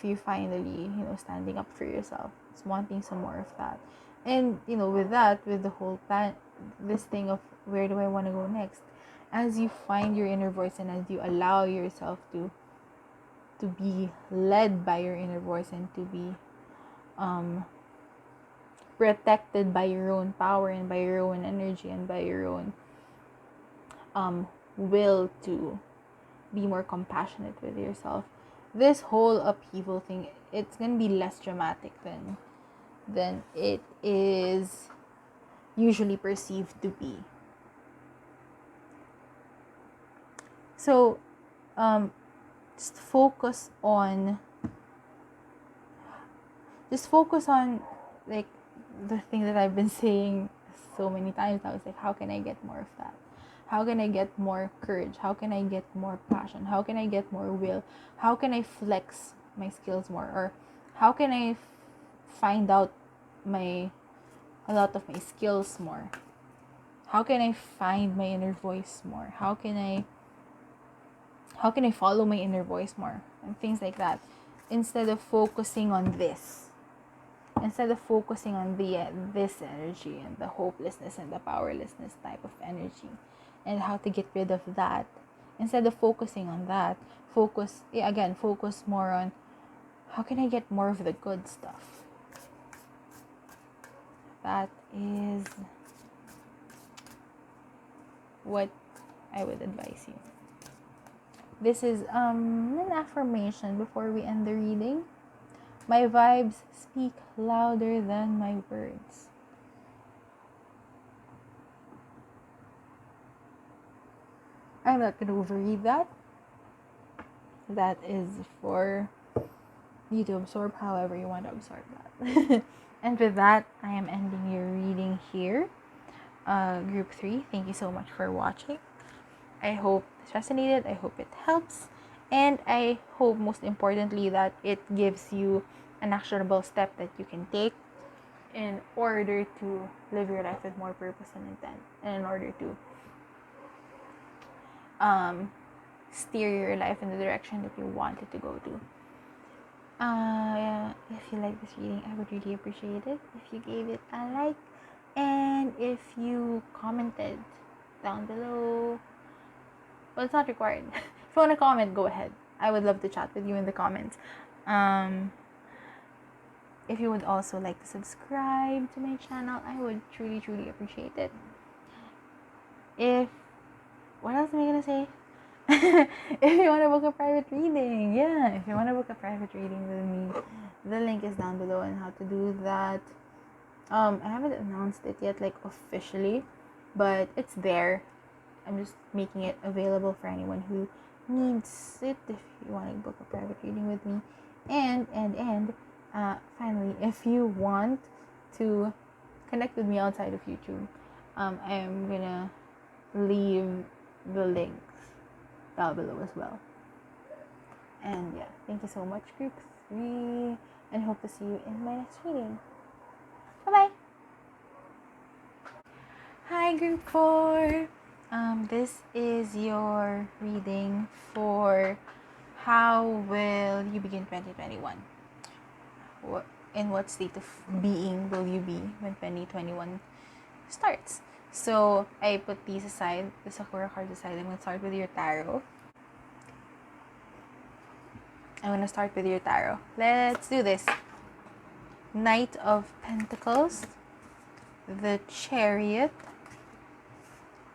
you finally, standing up for yourself. Just wanting some more of that. And, with the whole plan, this thing of where do I want to go next? As you find your inner voice and as you allow yourself to be led by your inner voice and to be protected by your own power and by your own energy and by your own will to be more compassionate with yourself, this whole upheaval thing, it's gonna be less dramatic than it is usually perceived to be. So just focus on like the thing that I've been saying so many times now. It's like, how can I get more of that? How can I get more courage? How can I get more passion? How can I get more will? How can I flex my skills more? Or how can I find out a lot of my skills more? How can I find my inner voice more? How can I follow my inner voice more? And things like that. Instead of focusing on this. Instead of focusing on this energy and the hopelessness and the powerlessness type of energy and how to get rid of that, instead of focusing on that, focus more on how can I get more of the good stuff. That is what I would advise you. This is an affirmation before we end the reading. My vibes speak louder than my words. I'm not going to overread that. That is for you to absorb however you want to absorb that. And with that, I am ending your reading here. Group 3, thank you so much for watching. I hope this resonated. I hope it helps. And I hope, most importantly, that it gives you an actionable step that you can take in order to live your life with more purpose and intent, and in order to steer your life in the direction that you want it to go to. If you like this reading, I would really appreciate it if you gave it a like, and if you commented down below. Well, it's not required. If you want to comment, go ahead. I would love to chat with you in the comments. If you would also like to subscribe to my channel, I would truly, truly appreciate it. What else am I gonna say? If you want to book a private reading, if you want to book a private reading with me, the link is down below on how to do that. I haven't announced it yet, like officially, but it's there. I'm just making it available for anyone who needs it. If you want to book a private reading with me, and finally, if you want to connect with me outside of YouTube, I'm gonna leave the links down below as well. And yeah, thank you so much, group 3, and hope to see you in my next reading. Bye bye. Hi, group 4. This is your reading for how will you begin 2021. In what state of being will you be when 2021 starts? So I put these aside, the Sakura cards aside. I'm going to start with your tarot. Let's do this. Knight of Pentacles, the Chariot,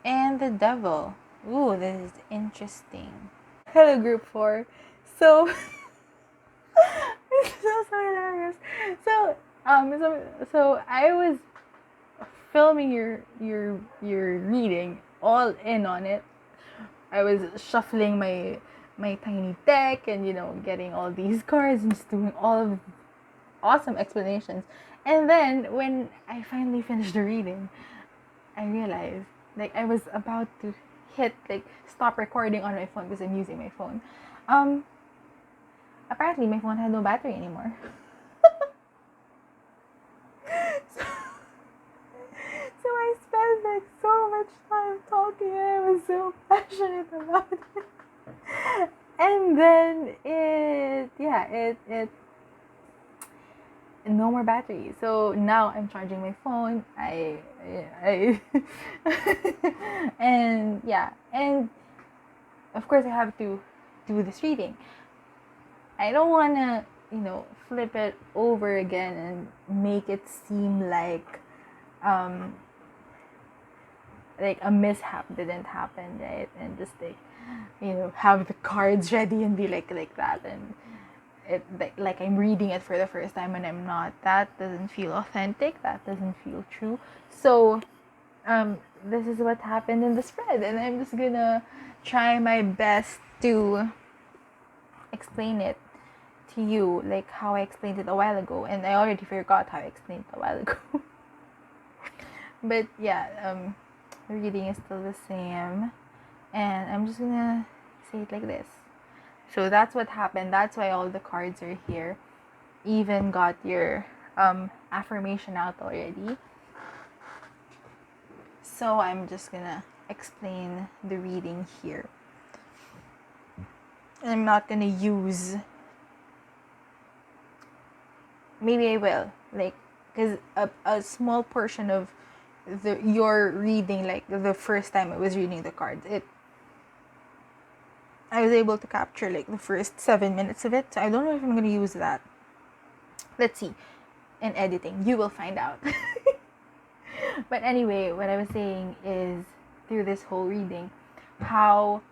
and the Devil. Ooh, this is interesting. Hello, group 4. So, this is so hilarious. So I was filming your reading, all in on it. I was shuffling my tiny deck and getting all these cards and just doing all of awesome explanations. And then when I finally finished the reading, I realized I was about to hit stop recording on my phone because I'm using my phone. Apparently my phone had no battery anymore. So I spent so much time talking and I was so passionate about it. And then it no more battery. So now I'm charging my phone. I and of course I have to do this reading. I don't want to, flip it over again and make it seem like a mishap didn't happen, right? And just have the cards ready and be like that, and it like I'm reading it for the first time and I'm not. That doesn't feel authentic. That doesn't feel true. So this is what happened in the spread, and I'm just gonna try my best to explain it to you like how I explained it a while ago, and I already forgot how I explained it a while ago. But yeah, the reading is still the same, and I'm just gonna say it like this. So that's what happened. That's why all the cards are here. Even got your affirmation out already. So I'm just gonna explain the reading here. And I'm not gonna use... Maybe I will. Because a small portion of your reading, the first time I was reading the cards, I was able to capture the first 7 minutes of it. So I don't know if I'm gonna use that. Let's see. In editing, you will find out. But anyway, what I was saying is, through this whole reading, how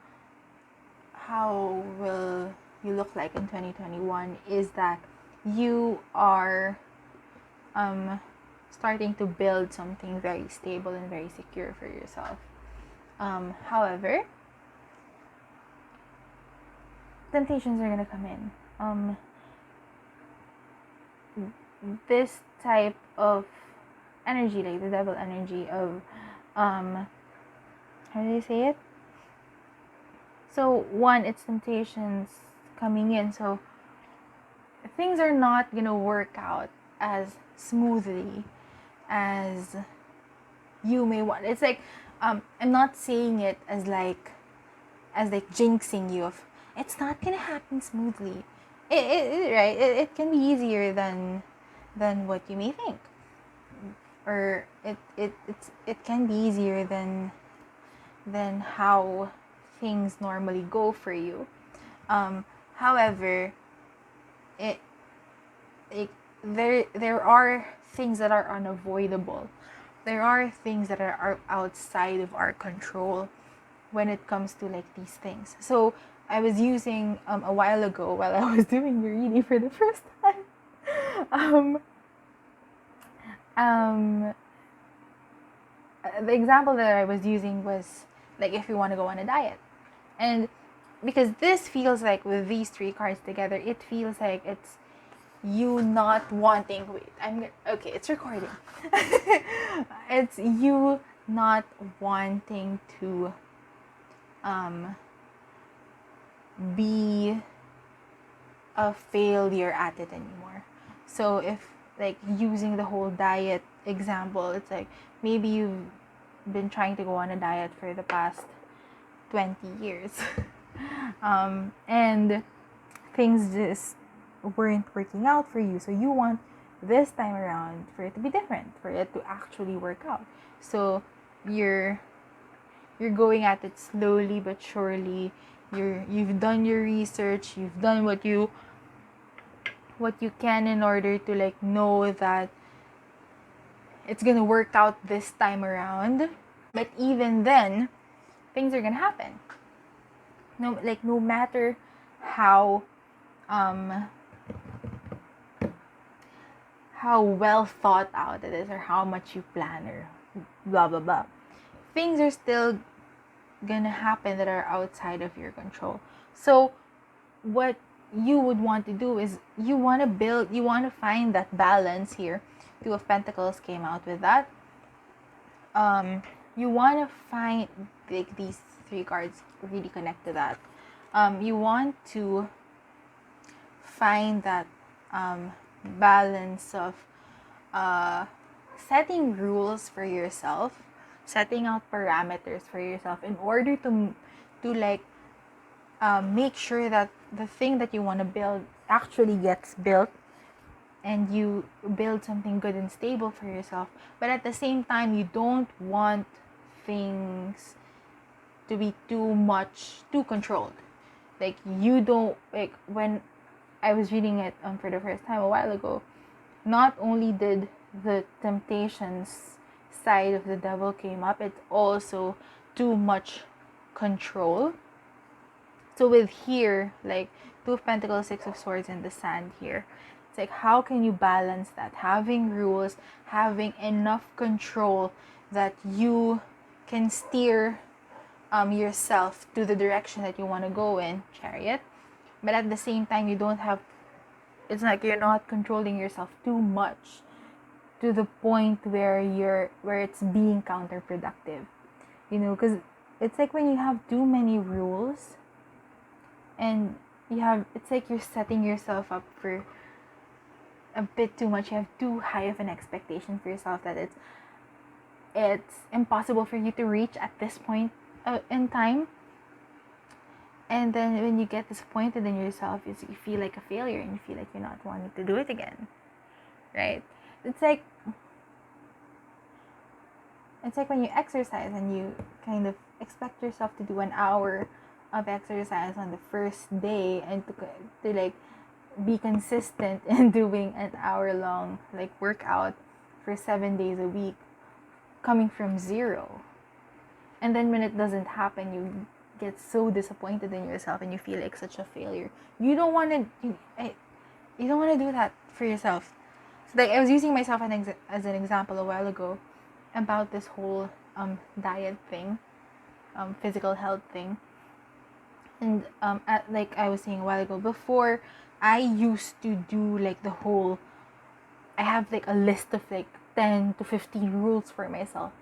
will you look like in 2021 is that you are starting to build something very stable and very secure for yourself. However, temptations are going to come in. This type of energy, like the devil energy of how do you say it? So one, it's temptations coming in, so things are not gonna work out as smoothly as you may want. It's I'm not saying it as jinxing you of it's not gonna happen smoothly. It can be easier than what you may think, or it can be easier than how things normally go for you. However, there are things that are unavoidable. There are things that are outside of our control when it comes to these things. So I was using a while ago, while I was doing the reading for the first time, the example that I was using was if you want to go on a diet. And because this feels with these three cards together, it feels it's you not wanting, okay, it's recording. It's you not wanting to be a failure at it anymore. So if, like, using the whole diet example, it's like maybe you've been trying to go on a diet for the past 20 years and things just weren't working out for you, so you want this time around for it to be different, for it to actually work out. So you're going at it slowly but surely. You've done your research, you've done what you can in order to, like, know that it's gonna work out this time around. But even then, things are gonna happen. No matter how well thought out it is, or how much you plan, or blah blah blah, things are still gonna happen that are outside of your control. So what you would want to do is you want to find that balance here. Two of Pentacles came out with that. You want to find, like, these three cards really connect to that. You want to find that balance of setting rules for yourself, setting out parameters for yourself in order to like make sure that the thing that you want to build actually gets built, and you build something good and stable for yourself. But at the same time, you don't want things to be too controlled. Like, you don't, like, when I was reading it for the first time a while ago, not only did the temptations side of the devil came up, it's also too much control. So with here, like, Two of Pentacles, Six of Swords, and the Sand here, it's like, how can you balance that? Having rules, having enough control that you can steer yourself to the direction that you want to go in, Chariot. But at the same time, you don't have, it's like you're not controlling yourself too much to the point where it's being counterproductive. Because it's like when you have too many rules, and it's like you're setting yourself up for a bit too much. You have too high of an expectation for yourself that it's impossible for you to reach at this point in time. And then when you get disappointed in yourself, you feel like a failure, and you feel like you're not wanting to do it again, right? It's like when you exercise and you kind of expect yourself to do an hour of exercise on the first day, and to like be consistent in doing an hour long, like, workout for 7 days a week, coming from zero. And then when it doesn't happen, you get so disappointed in yourself, and you feel like such a failure. You don't want to do that for yourself. So, like, I was using myself as an example a while ago about this whole diet thing, physical health thing. And like I was saying a while ago, before, I used to do, like, I have, like, a list of, like, 10 to 15 rules for myself.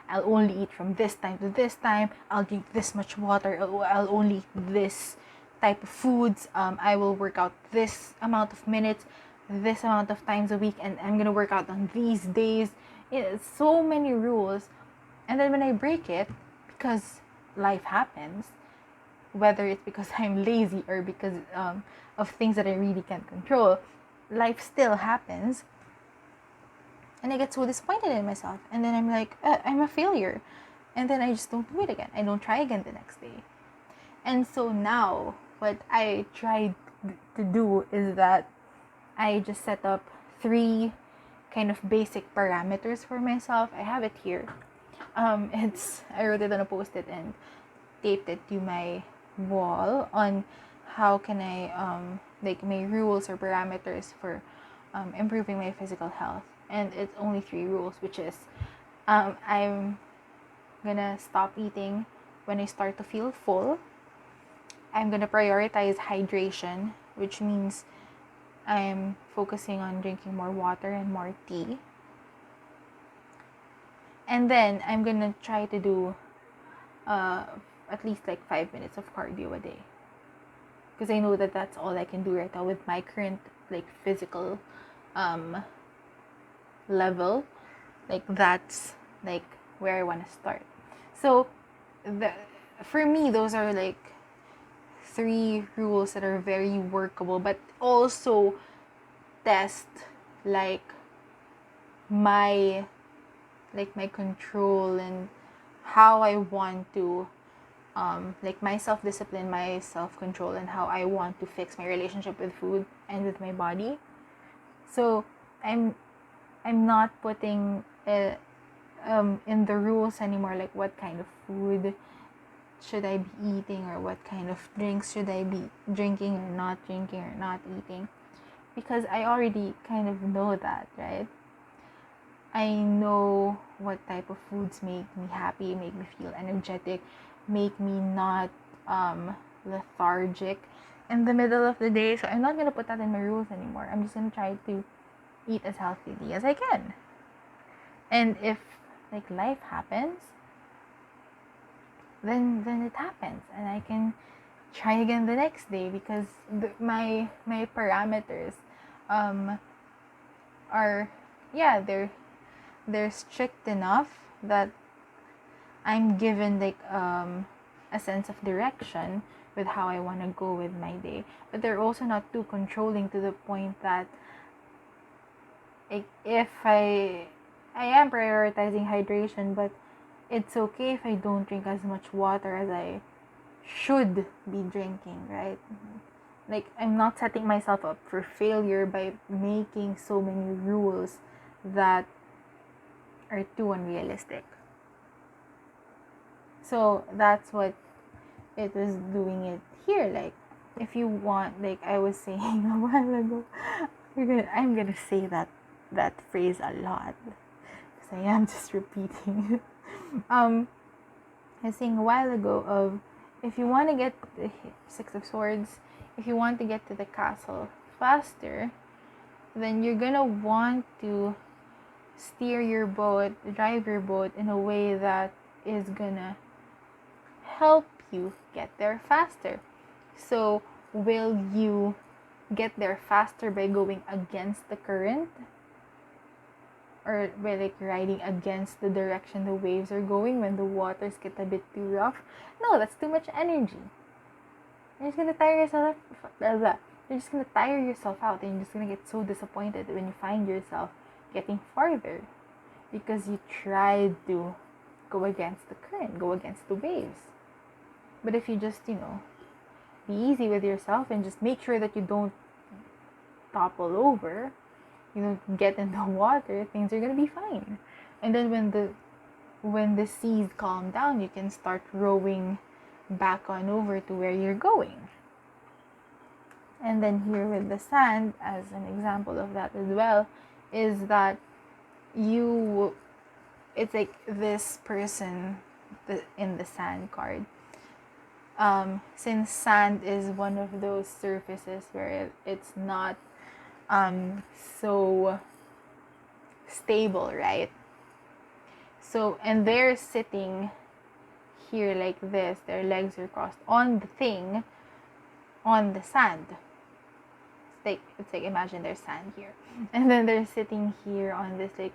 I'll only eat from this time to this time. I'll drink this much water. I'll only eat this type of foods. I will work out this amount of minutes, this amount of times a week, and I'm gonna work out on these days. It's so many rules. And then when I break it, because life happens, whether it's because I'm lazy or because of things that I really can't control, life still happens. And I get so disappointed in myself. And then I'm like, I'm a failure. And then I just don't do it again. I don't try again the next day. And so now, what I tried to do is that I just set up 3 kind of basic parameters for myself. I have it here. I wrote it on a post-it and taped it to my wall on how can I like my rules or parameters for improving my physical health. And it's only 3 rules, which is I'm gonna stop eating when I start to feel full. I'm gonna prioritize hydration, which means I'm focusing on drinking more water and more tea. And then I'm gonna try to do at least like 5 minutes of cardio a day, because I know that that's all I can do right now with my current like physical level. Like that's like where I want to start. So for me, those are like 3 rules that are very workable, but also test like my control and how I want to like my self-discipline, my self-control, and how I want to fix my relationship with food and with my body. So I'm not putting in the rules anymore, like what kind of food should I be eating, or what kind of drinks should I be drinking or not eating, because I already kind of know that, right? I know what type of foods make me happy, make me feel energetic, make me not lethargic in the middle of the day. So I'm not gonna put that in my rules anymore. I'm just gonna try to eat as healthily as I can. And if like life happens, then it happens, and I can try again the next day, because my parameters are, yeah, they're strict enough that I'm given like a sense of direction with how I want to go with my day, but they're also not too controlling to the point that like, if I am prioritizing hydration, but it's okay if I don't drink as much water as I should be drinking, right? Like, I'm not setting myself up for failure by making so many rules that are too unrealistic. So that's what it is doing it here. Like, if you want, like I was saying a while ago, I'm gonna say that phrase a lot, because I am just repeating it. I was saying a while ago of, if you want to get the 6 of Swords, if you want to get to the castle faster, then you're gonna want to steer your boat, drive your boat in a way that is gonna help you get there faster. So will you get there faster by going against the current, or by like riding against the direction the waves are going when the waters get a bit too rough? No, that's too much energy. You're just gonna tire yourself. You're just gonna tire yourself out, and you're just gonna get so disappointed when you find yourself getting farther, because you tried to go against the current, go against the waves. But if you just, be easy with yourself and just make sure that you don't topple over, you don't get in the water, things are gonna be fine. And then when the seas calm down, you can start rowing back on over to where you're going. And then here with the sand, as an example of that as well, is that it's like this person in the sand card. Since sand is one of those surfaces where it's not so stable, right? So, and they're sitting here like this, their legs are crossed on the thing, on the sand. It's like imagine there's sand here, and then they're sitting here on this like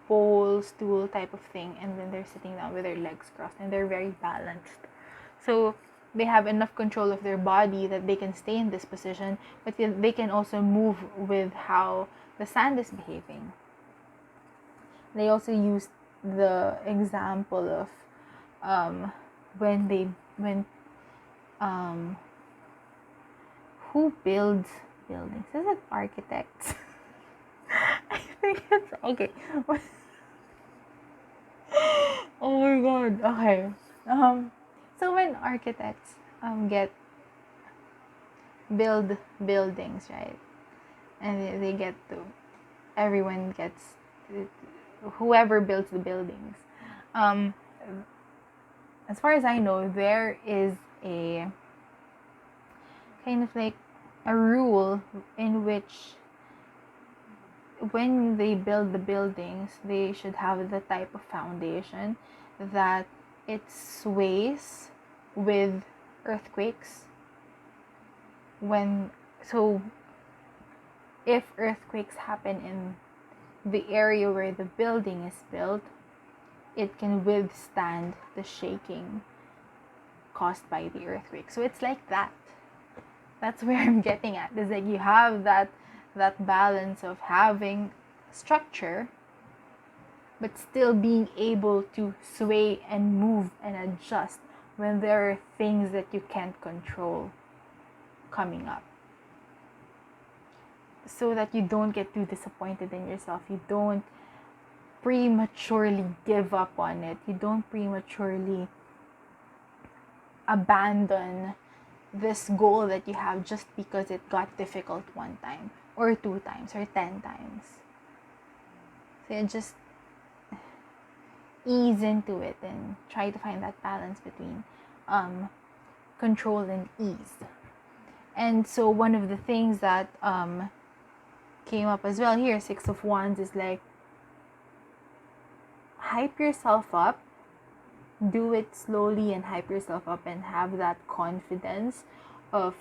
pole stool type of thing, and then they're sitting down with their legs crossed, and they're very balanced. So they have enough control of their body that they can stay in this position, but they can also move with how the sand is behaving. They also use the example of when who builds buildings? Is it architects? I think it's okay. Oh my god. Okay. So when architects get build buildings, right? And they get to, everyone gets, whoever builds the buildings. As far as I know, there is a kind of like a rule in which when they build the buildings, they should have the type of foundation that it sways with earthquakes. So if earthquakes happen in the area where the building is built, it can withstand the shaking caused by the earthquake. So it's like that. That's where I'm getting at. It's like you have that balance of having structure but still being able to sway and move and adjust when there are things that you can't control coming up. So that you don't get too disappointed in yourself. You don't prematurely give up on it. You don't prematurely abandon this goal that you have just because it got difficult one time or 2 times or 10 times. So you just ease into it and try to find that balance between control and ease. And so one of the things that came up as well here, 6 of Wands, is like hype yourself up. Do it slowly and hype yourself up and have that confidence of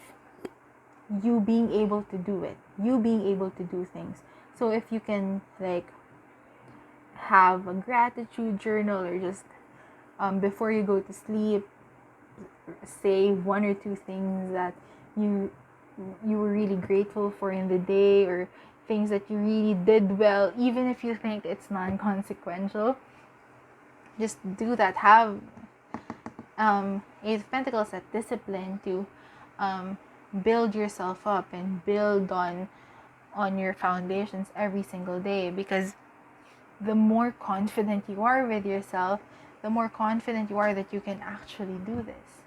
you being able to do it, you being able to do things. So if you can like have a gratitude journal, or just before you go to sleep, say 1 or 2 things that you were really grateful for in the day, or things that you really did well, even if you think it's non-consequential. Just do that. Have Eight of Pentacles, that discipline to build yourself up and build on your foundations every single day, because the more confident you are with yourself, the more confident you are that you can actually do this.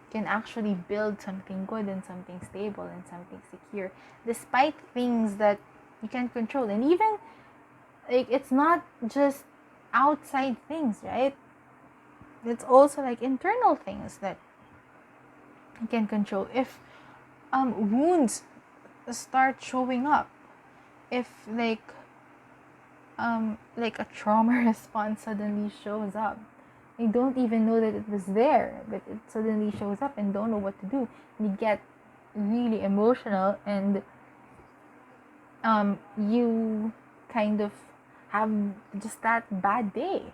You can actually build something good and something stable and something secure, despite things that you can't control. And even like, it's not just outside things, right? It's also like internal things that you can control. If wounds start showing up, if like a trauma response suddenly shows up, you don't even know that it was there, but it suddenly shows up and don't know what to do. You get really emotional, and you kind of have just that bad day.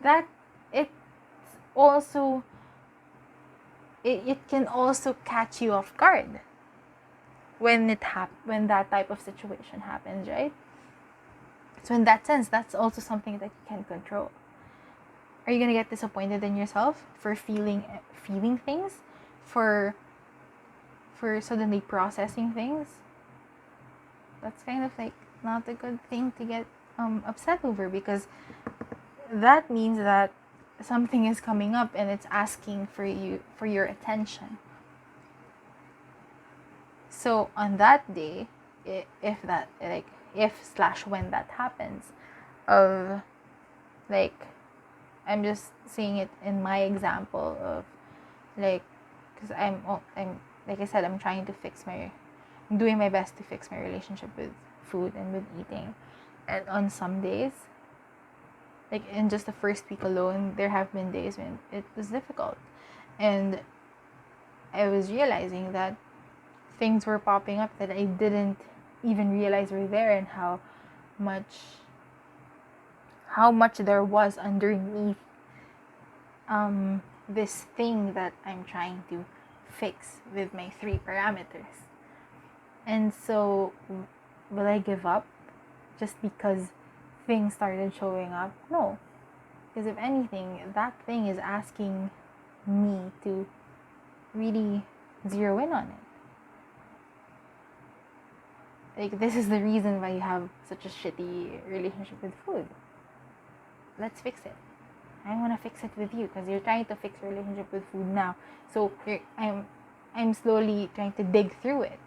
That it can also catch you off guard when that type of situation happens, right? So in that sense, that's also something that you can control. Are you gonna get disappointed in yourself for feeling things, for suddenly processing things? That's kind of like not a good thing to get upset over, because that means that something is coming up and it's asking for your attention. So on that day, if when that happens, of like, I'm just seeing it in my example of like, because I'm like I said, I'm doing my best to fix my relationship with food and with eating. And on some days, like in just the first week alone, there have been days when it was difficult, and I was realizing that things were popping up that I didn't even realize were there, and how much there was underneath this thing that I'm trying to fix with my 3 parameters. And so, will I give up just because things started showing up? No. Because if anything, that thing is asking me to really zero in on it. Like, this is the reason why you have such a shitty relationship with food. Let's fix it. I want to fix it with you, because you're trying to fix your relationship with food now. So I'm slowly trying to dig through it.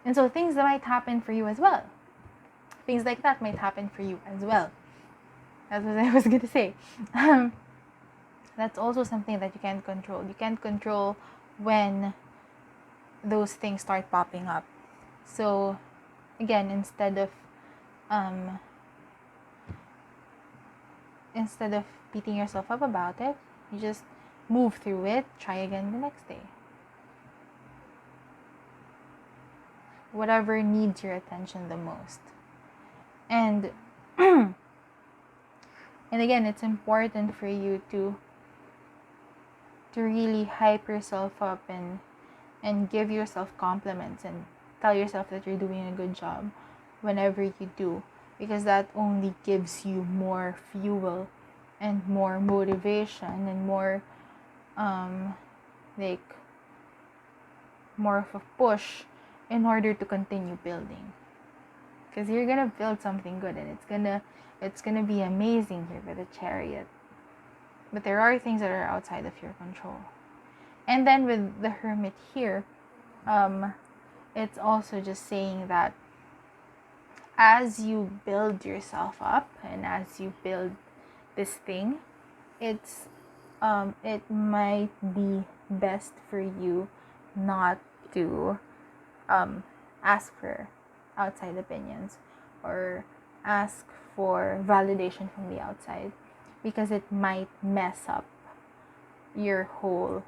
And so things that might happen for you as well. Things like that might happen for you as well. That's what I was going to say. That's also something that you can't control. You can't control when those things start popping up. So again, instead of beating yourself up about it, you just move through it, try again the next day. Whatever needs your attention the most. And and again, it's important for you to really hype yourself up and give yourself compliments and tell yourself that you're doing a good job whenever you do, because that only gives you more fuel and more motivation and more more of a push in order to continue building, because you're gonna build something good and it's gonna be amazing here with the Chariot. But there are things that are outside of your control. And then with the Hermit here, it's also just saying that as you build yourself up and as you build this thing, it might be best for you not to ask for outside opinions or ask for validation from the outside, because it might mess up your whole,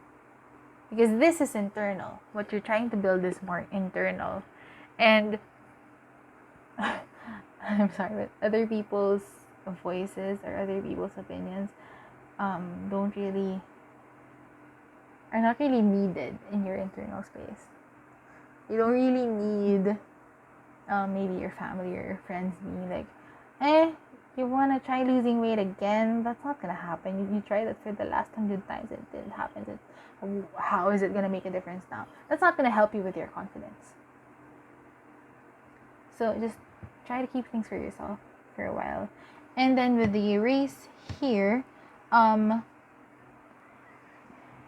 because this is internal. What you're trying to build is more internal, and I'm sorry, but other people's voices or other people's opinions are not really needed in your internal space. You don't really need maybe your family or your friends being like, you want to try losing weight again? That's not gonna happen. You tried it for the last 100 times, it didn't happen. How is it gonna make a difference now? That's not gonna help you with your confidence. So just try to keep things for yourself for a while. And then with the race here,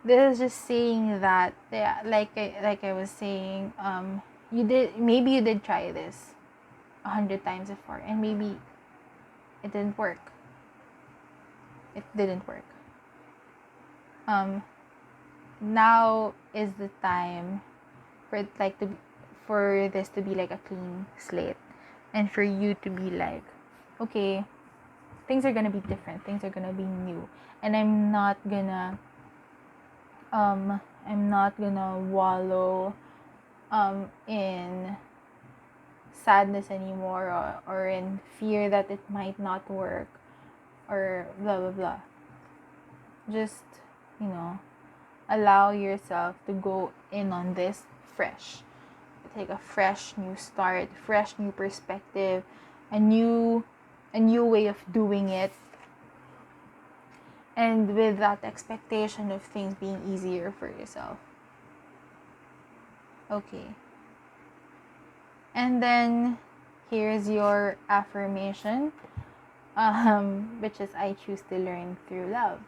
this is just saying that, yeah, like I was saying, you did try this 100 times before, and maybe it didn't work. Now is the time for this to be like a clean slate, and for you to be like, okay, things are gonna be different, things are gonna be new, and I'm not gonna wallow in sadness anymore, or in fear that it might not work, or blah blah blah. Just, allow yourself to go in on this fresh. Take a fresh new start, fresh new perspective, a new way of doing it, and with that expectation of things being easier for yourself. Okay. And then here's your affirmation, which is, I choose to learn through love.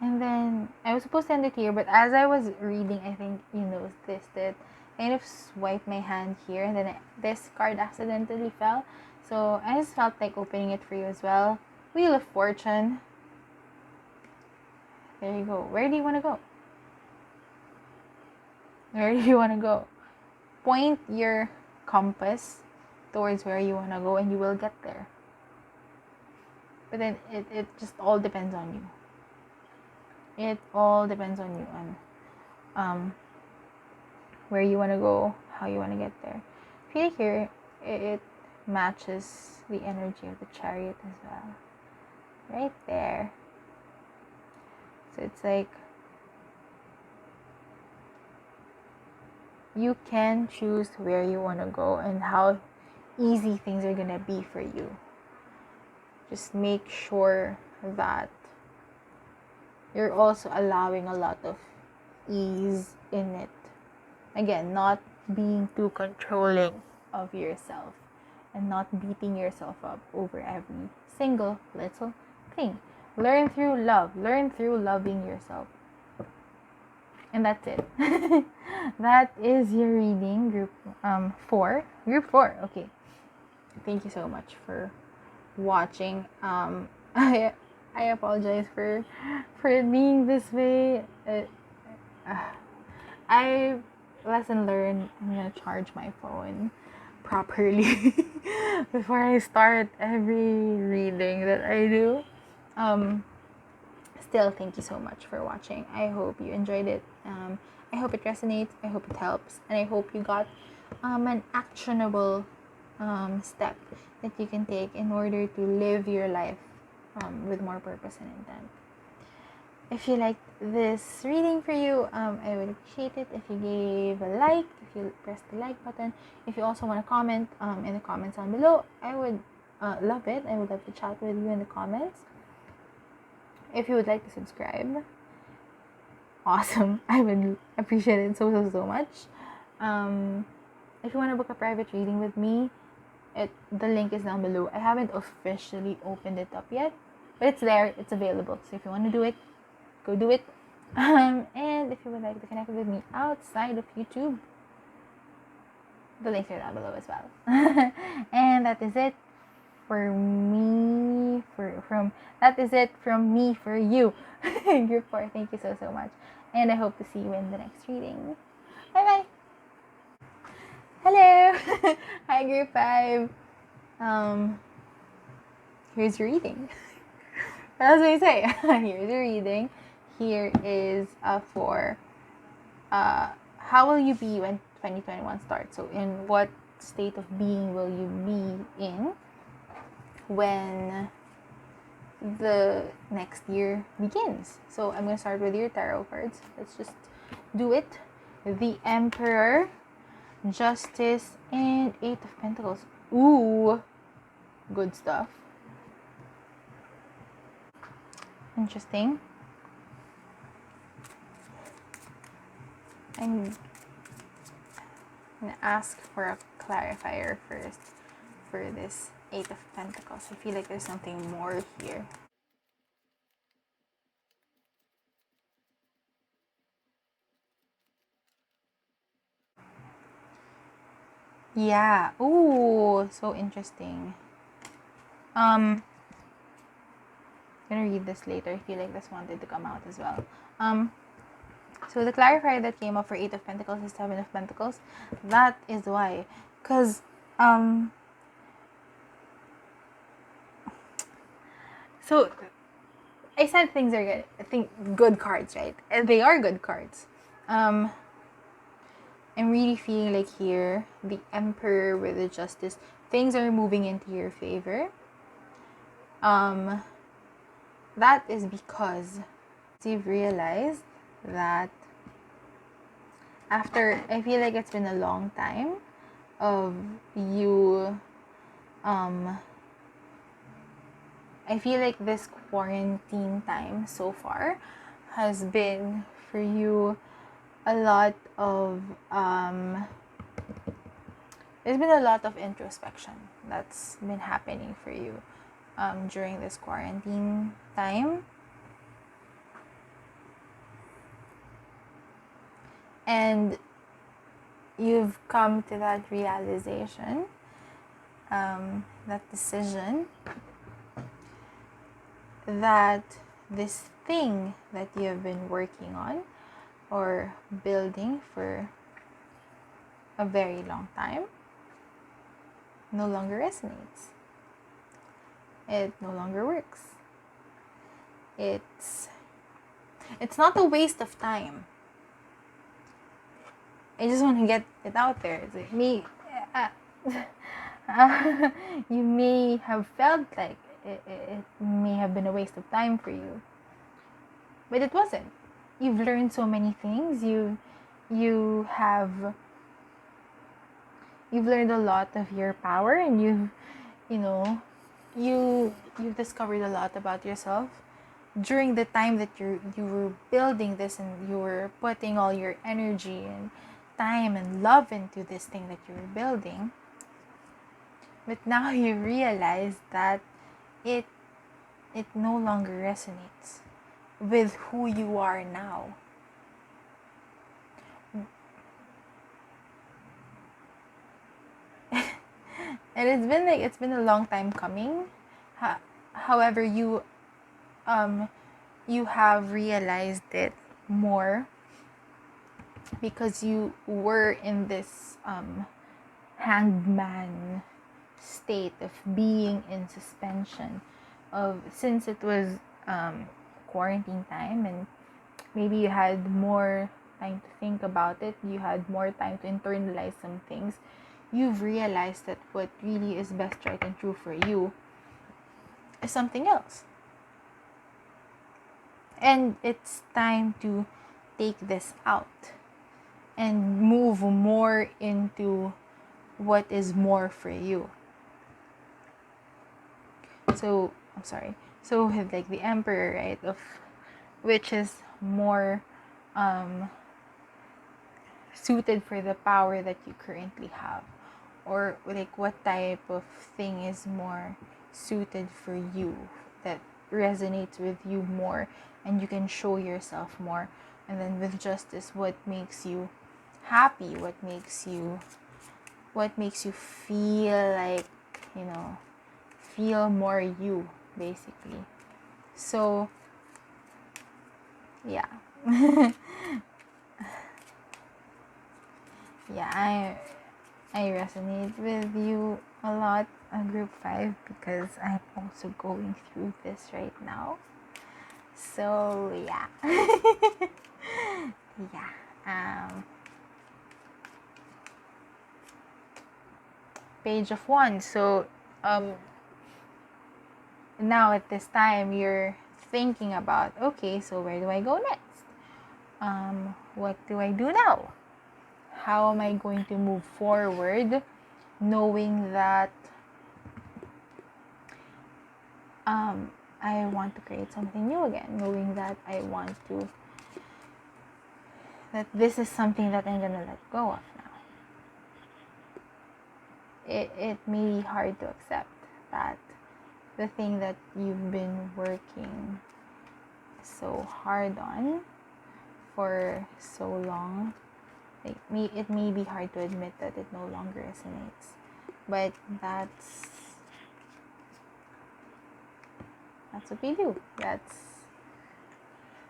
And then I was supposed to end it here, but as I was reading, I think you noticed it. I kind of swiped my hand here, and then this card accidentally fell. So I just felt like opening it for you as well. Wheel of Fortune. There you go. Where do you want to go? Where do you want to go? Point your compass towards where you want to go, and you will get there. But then it just all depends on you. It all depends on you, and where you want to go, how you want to get there. Feel here, it matches the energy of the Chariot as well. Right there. So it's like you can choose where you want to go and how easy things are gonna be for you. Just make sure that you're also allowing a lot of ease in it. Again, not being too controlling of yourself and not beating yourself up over every single little thing. Learn through love. Learn through loving yourself. And that's it. That is your reading, group 4. Group 4, okay. Thank you so much for watching. I apologize for it being this way. I lesson learned, I'm gonna charge my phone properly before I start every reading that I do. Still, thank you so much for watching. I hope you enjoyed it. I hope it resonates. I hope it helps, and I hope you got an actionable step that you can take in order to live your life with more purpose and intent. If you liked this reading for you, I would appreciate it if you gave a like, if you press the like button. If you also want to comment in the comments down below, I would love it. I would love to chat with you in the comments. If you would like to subscribe, awesome. I would appreciate it so much. If you want to book a private reading with me, the link is down below. I haven't officially opened it up yet, but it's there. It's available. So if you want to do it, go do it. And if you would like to connect with me outside of YouTube, the links are down below as well. And that is it for me. That is it from me for you. Group 4, thank you so much. And I hope to see you in the next reading. Bye bye. Hello. Hi, Group 5. Here's your reading. What else do I say? Here's your reading. Here is for how will you be when 2021 starts? So in what state of being will you be in when the next year begins? So I'm going to start with your tarot cards. Let's just do it. The Emperor, Justice, and 8 of Pentacles. Ooh, good stuff. Interesting. I'm going to ask for a clarifier first for this 8 of Pentacles. I feel like there's something more here. Yeah. Ooh, so interesting. I'm gonna read this later. I feel like this wanted to come out as well. So the clarifier that came up for 8 of Pentacles is 7 of Pentacles. That is why. Because, so I said things are good. I think good cards, right? And they are good cards. I'm really feeling like here, the Emperor with the Justice, things are moving into your favor. That is because you've realized that after, I feel like it's been a long time of you, I feel like this quarantine time so far has been for you a lot of, there's been a lot of introspection that's been happening for you during this quarantine time. And you've come to that realization, that decision, that this thing that you have been working on or building for a very long time no longer resonates. It no longer works. It's not a waste of time. I just want to get it out there. It's like me. You may have felt like it may have been a waste of time for you, but it wasn't. You've learned so many things. You've learned a lot of your power, and you've discovered a lot about yourself during the time that you were building this, and you were putting all your energy and time and love into this thing that you were building. But now you realize that it no longer resonates with who you are now. And it's been a long time coming. However, you have realized it more because you were in this hangman state of being in suspension of, since it was quarantine time, and maybe you had more time to think about it, you had more time to internalize some things, you've realized that what really is best, right, and true for you is something else. And it's time to take this out and move more into what is more for you. So, I'm sorry. So, with like the Emperor, right, of which is more suited for the power that you currently have, or like what type of thing is more suited for you, that resonates with you more and you can show yourself more. And then with Justice, what makes you happy, what makes you feel like, feel more you, basically. So yeah. Yeah, I resonate with you a lot, group 5, because I'm also going through this right now. So yeah. Yeah. Page of Wands. So now at this time you're thinking about, okay, so where do I go next? What do I do now? How am I going to move forward, knowing that I want to create something new again, knowing that that this is something that I'm gonna let go of now. It may be hard to accept that the thing that you've been working so hard on for so long, it may be hard to admit that it no longer resonates, but that's what we do.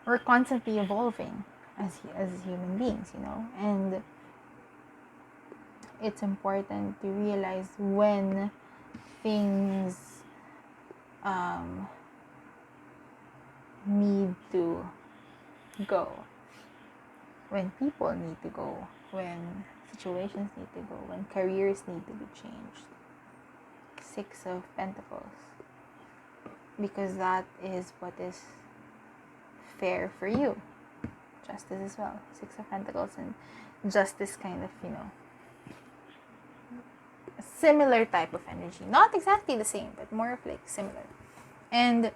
We're constantly evolving as human beings, and it's important to realize when things need to go, when people need to go, when situations need to go, when careers need to be changed. 6 of Pentacles, because that is what is fair for you. Justice as well. 6 of Pentacles and Justice, kind of, a similar type of energy. Not exactly the same, but more of like similar. And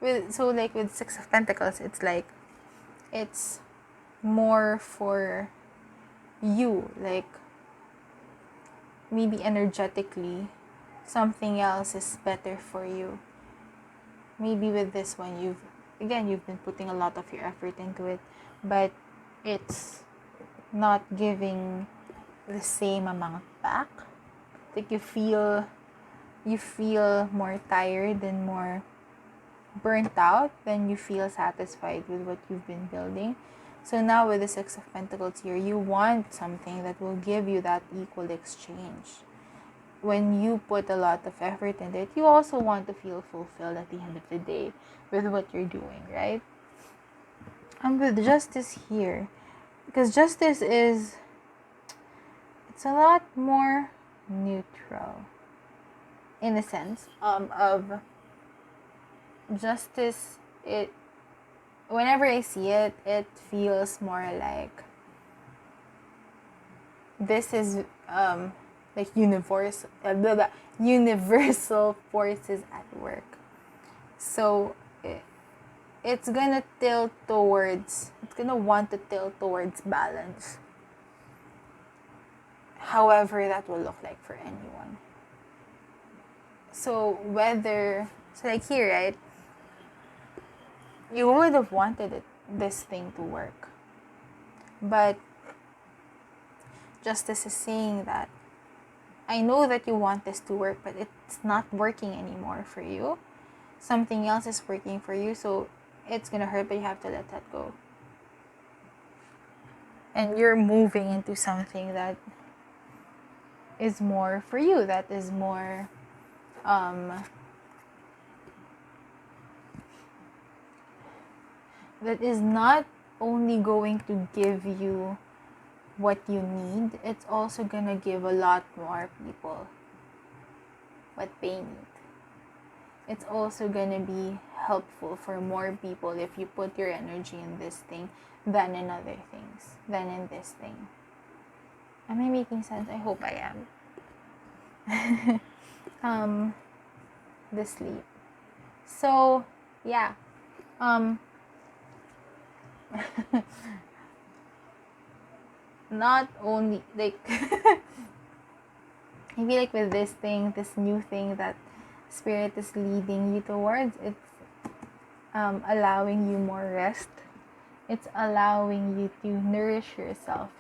with 6 of Pentacles, it's like it's more for you, like maybe energetically something else is better for you. Maybe with this one you've been putting a lot of your effort into it, but it's not giving the same amount back. Like you feel more tired and more burnt out than you feel satisfied with what you've been building. So now with the 6 of Pentacles here, you want something that will give you that equal exchange. When you put a lot of effort into it, you also want to feel fulfilled at the end of the day with what you're doing, right? And with Justice here, because Justice it's a lot more neutral in a sense of Justice. Whenever I see it, it feels more like this is like universal forces at work. So it's gonna want to tilt towards balance, however that will look like for anyone. So like here, right, you would have wanted this thing to work, but Justice is saying that I know that you want this to work, but it's not working anymore for you. Something else is working for you, so it's gonna hurt, but you have to let that go. and you're moving into something that is more for you, that is more that is not only going to give you what you need, it's also gonna give a lot more people what they need. It's also gonna be helpful for more people if you put your energy in this thing than in other things, than in this thing. Am I making sense? I hope I am. The sleep. So, yeah. Not only, like, I feel like with this thing, this new thing that Spirit is leading you towards, it's allowing you more rest. It's allowing you to nourish yourself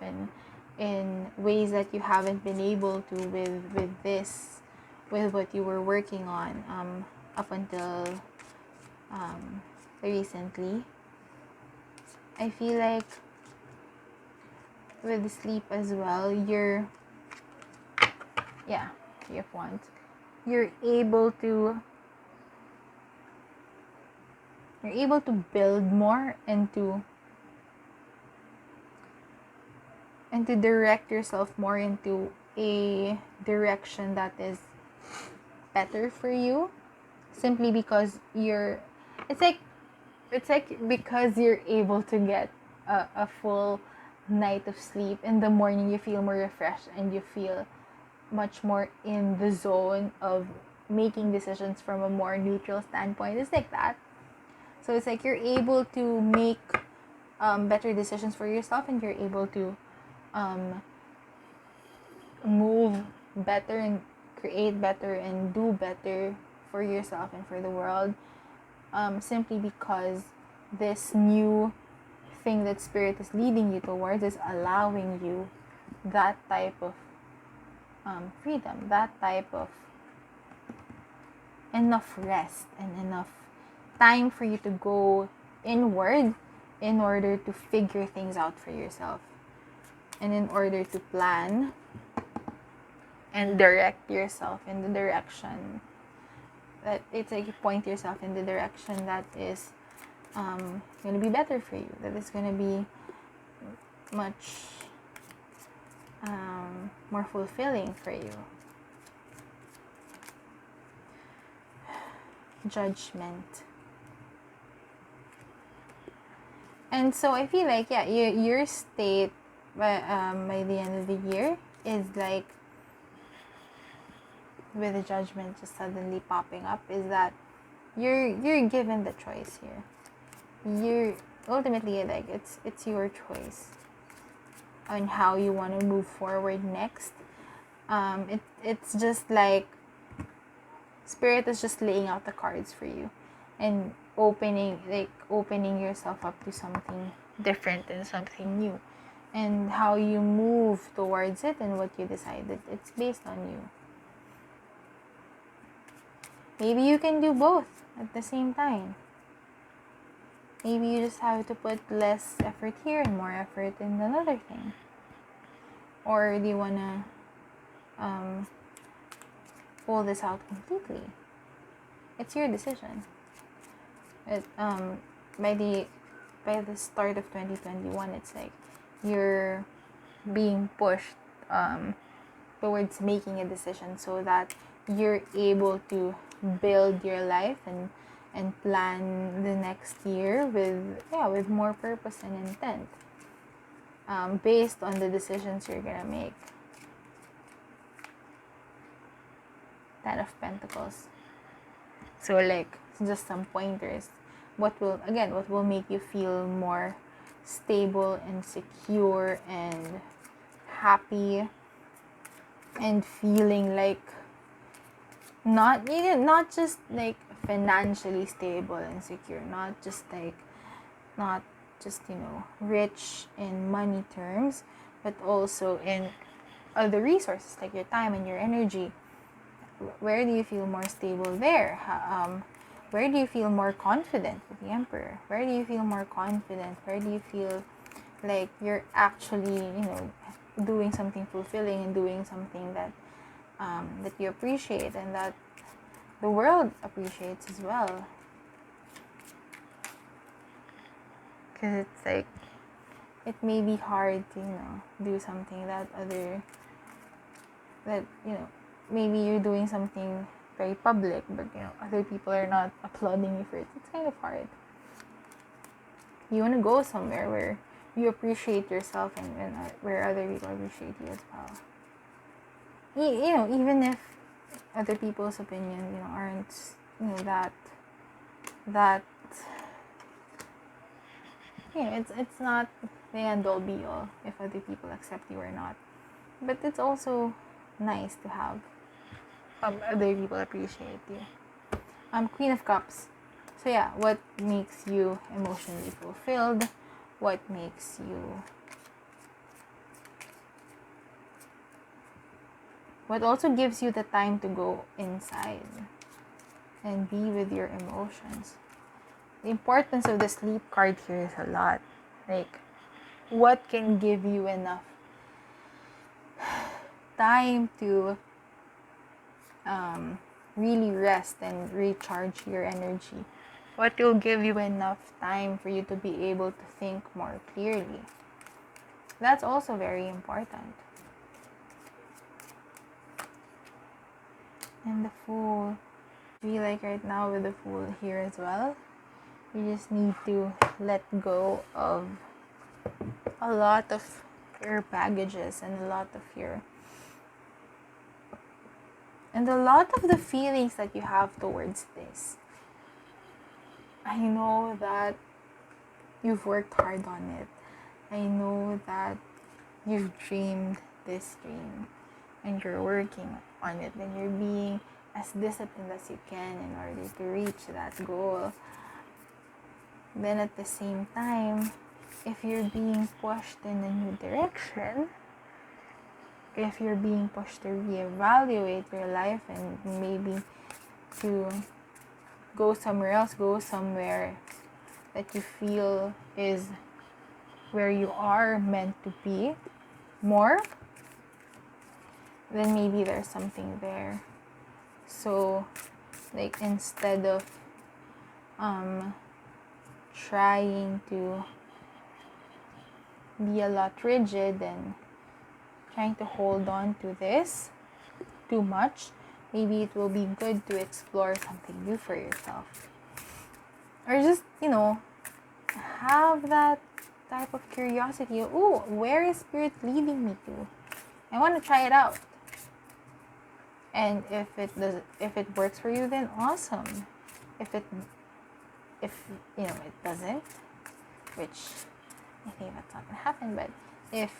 in ways that you haven't been able to with what you were working on up until recently. I feel like with sleep as well, you're able to build more and to direct yourself more into a direction that is better for you, simply because it's like because you're able to get a full night of sleep. In the morning you feel more refreshed and you feel much more in the zone of making decisions from a more neutral standpoint. It's like that. So it's like you're able to make better decisions for yourself, and you're able to move better and create better and do better for yourself and for the world, simply because this new thing that Spirit is leading you towards is allowing you that type of freedom, that type of enough rest and enough time for you to go inward in order to figure things out for yourself, and in order to plan and direct yourself in the direction that it's like you point yourself in the direction that is going to be better for you, that is going to be much more fulfilling for you. Judgment. And so I feel like, your state by the end of the year is like, with the Judgment just suddenly popping up, is that you're given the choice here. You're ultimately, like, it's your choice on how you want to move forward next. It's just like Spirit is just laying out the cards for you and opening yourself up to something different and something new, and how you move towards it and what you decided, it's based on you. Maybe you can do both at the same time. Maybe you just have to put less effort here and more effort in another thing. Or do you want to pull this out completely? It's your decision. By the start of 2021, it's like you're being pushed towards making a decision so that you're able to build your life and plan the next year with more purpose and intent, based on the decisions you're gonna make. Ten of Pentacles. So, like, just some pointers. What will make you feel more stable and secure and happy, and feeling like not just like financially stable and secure, not just rich in money terms, but also in other resources like your time and your energy. Where do you feel more stable there? Where do you feel more confident with the Emperor? Where do you feel more confident? Where do you feel like you're actually, doing something fulfilling and doing something that that you appreciate and that the world appreciates as well. Because it's like, it may be hard to, do something that maybe you're doing something very public, but, other people are not applauding you for it. It's kind of hard. You want to go somewhere where you appreciate yourself and where other people appreciate you as well. Even if other people's opinion, aren't, that it's not the end all be all if other people accept you or not. But it's also nice to have other people appreciate you. Queen of Cups. So yeah, what makes you emotionally fulfilled? What makes you... What also gives you the time to go inside and be with your emotions. The importance of the sleep card here is a lot. Like, what can give you enough time to really rest and recharge your energy? What will give you enough time for you to be able to think more clearly? That's also very important. And the Fool, I feel like right now with the Fool here as well, you just need to let go of a lot of your baggages and a lot of the feelings that you have towards this. I know that you've worked hard on it. I know that you've dreamed this dream and you're working on it and you're being as disciplined as you can in order to reach that goal. Then at the same time, if you're being pushed in a new direction, if you're being pushed to reevaluate your life and maybe to go somewhere else, go somewhere that you feel is where you are meant to be more, then maybe there's something there. So, like, instead of trying to be a lot rigid and trying to hold on to this too much, maybe it will be good to explore something new for yourself. Or just, have that type of curiosity. Ooh, where is Spirit leading me to? I want to try it out. And if it works for you, then awesome. If it doesn't, which I think that's not gonna happen, but if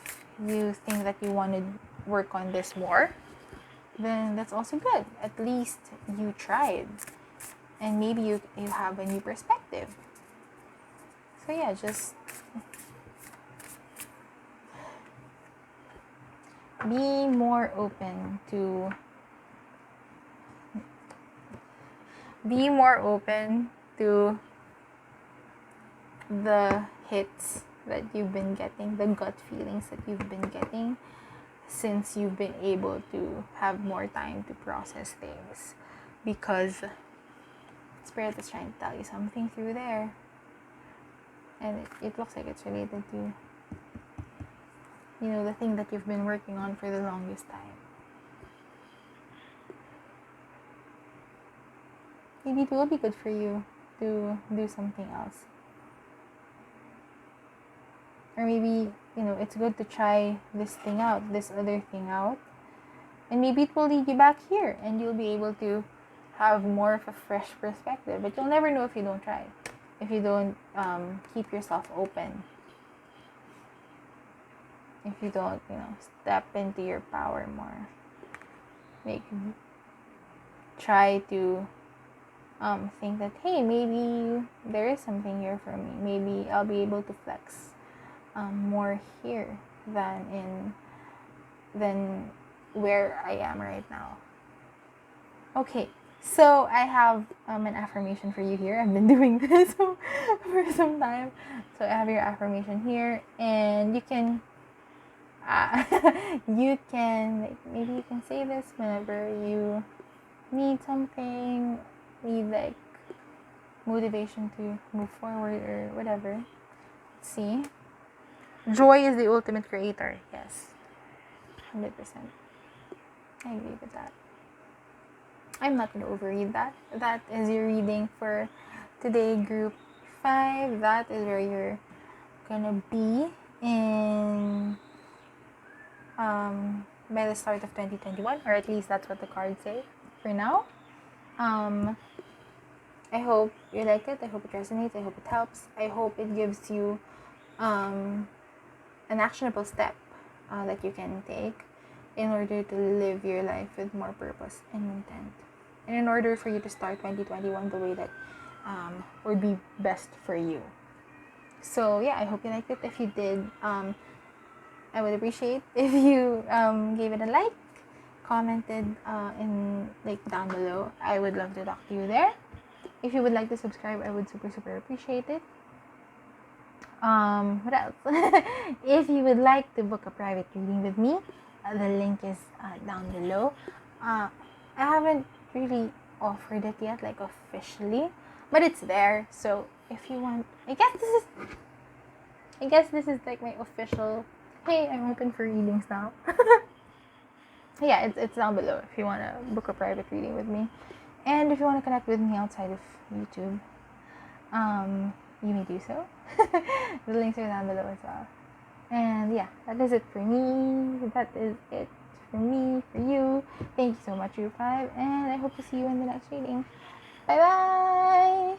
you think that you want to work on this more, then that's also good. At least you tried, and maybe you have a new perspective. So yeah, just be more open to the hits that you've been getting, the gut feelings that you've been getting, since you've been able to have more time to process things, because Spirit is trying to tell you something through there, and it looks like it's related to the thing that you've been working on for the longest time. Maybe it will be good for you to do something else. Or maybe, it's good to try this other thing out. And maybe it will lead you back here and you'll be able to have more of a fresh perspective. But you'll never know if you don't try. If you don't keep yourself open. If you don't, step into your power more. Like, try to think that, hey, maybe there is something here for me. Maybe I'll be able to flex more here than where I am right now. Okay, So I have an affirmation for you here. I've been doing this for some time. So I have your affirmation here, and you can you can, like, maybe you can say this whenever you need something, need like motivation to move forward or whatever. Let's see. Joy is the ultimate creator. Yes. 100%. I agree with that. I'm not gonna overread that. That is your reading for today, group 5. That is where you're gonna be in by the start of 2021, or at least that's what the cards say for now. I hope you like it. I hope it resonates. I hope it helps. I hope it gives you an actionable step that you can take in order to live your life with more purpose and intent. And in order for you to start 2021 the way that would be best for you. So yeah, I hope you liked it. If you did, I would appreciate if you gave it a like, commented in like down below. I would love to talk to you there. If you would like to subscribe, I would super appreciate it. What else? If you would like to book a private reading with me, the link is down below. I haven't really offered it yet, like officially, but it's there. So if you want, I guess this is like my official. Hey, I'm open for readings now. Yeah, it's down below if you want to book a private reading with me, and if you want to connect with me outside of YouTube, you may do so. The links are down below as well. And yeah, that is it for me. That is it for me, for you. Thank you so much, Group 5, and I hope to see you in the next reading. Bye bye!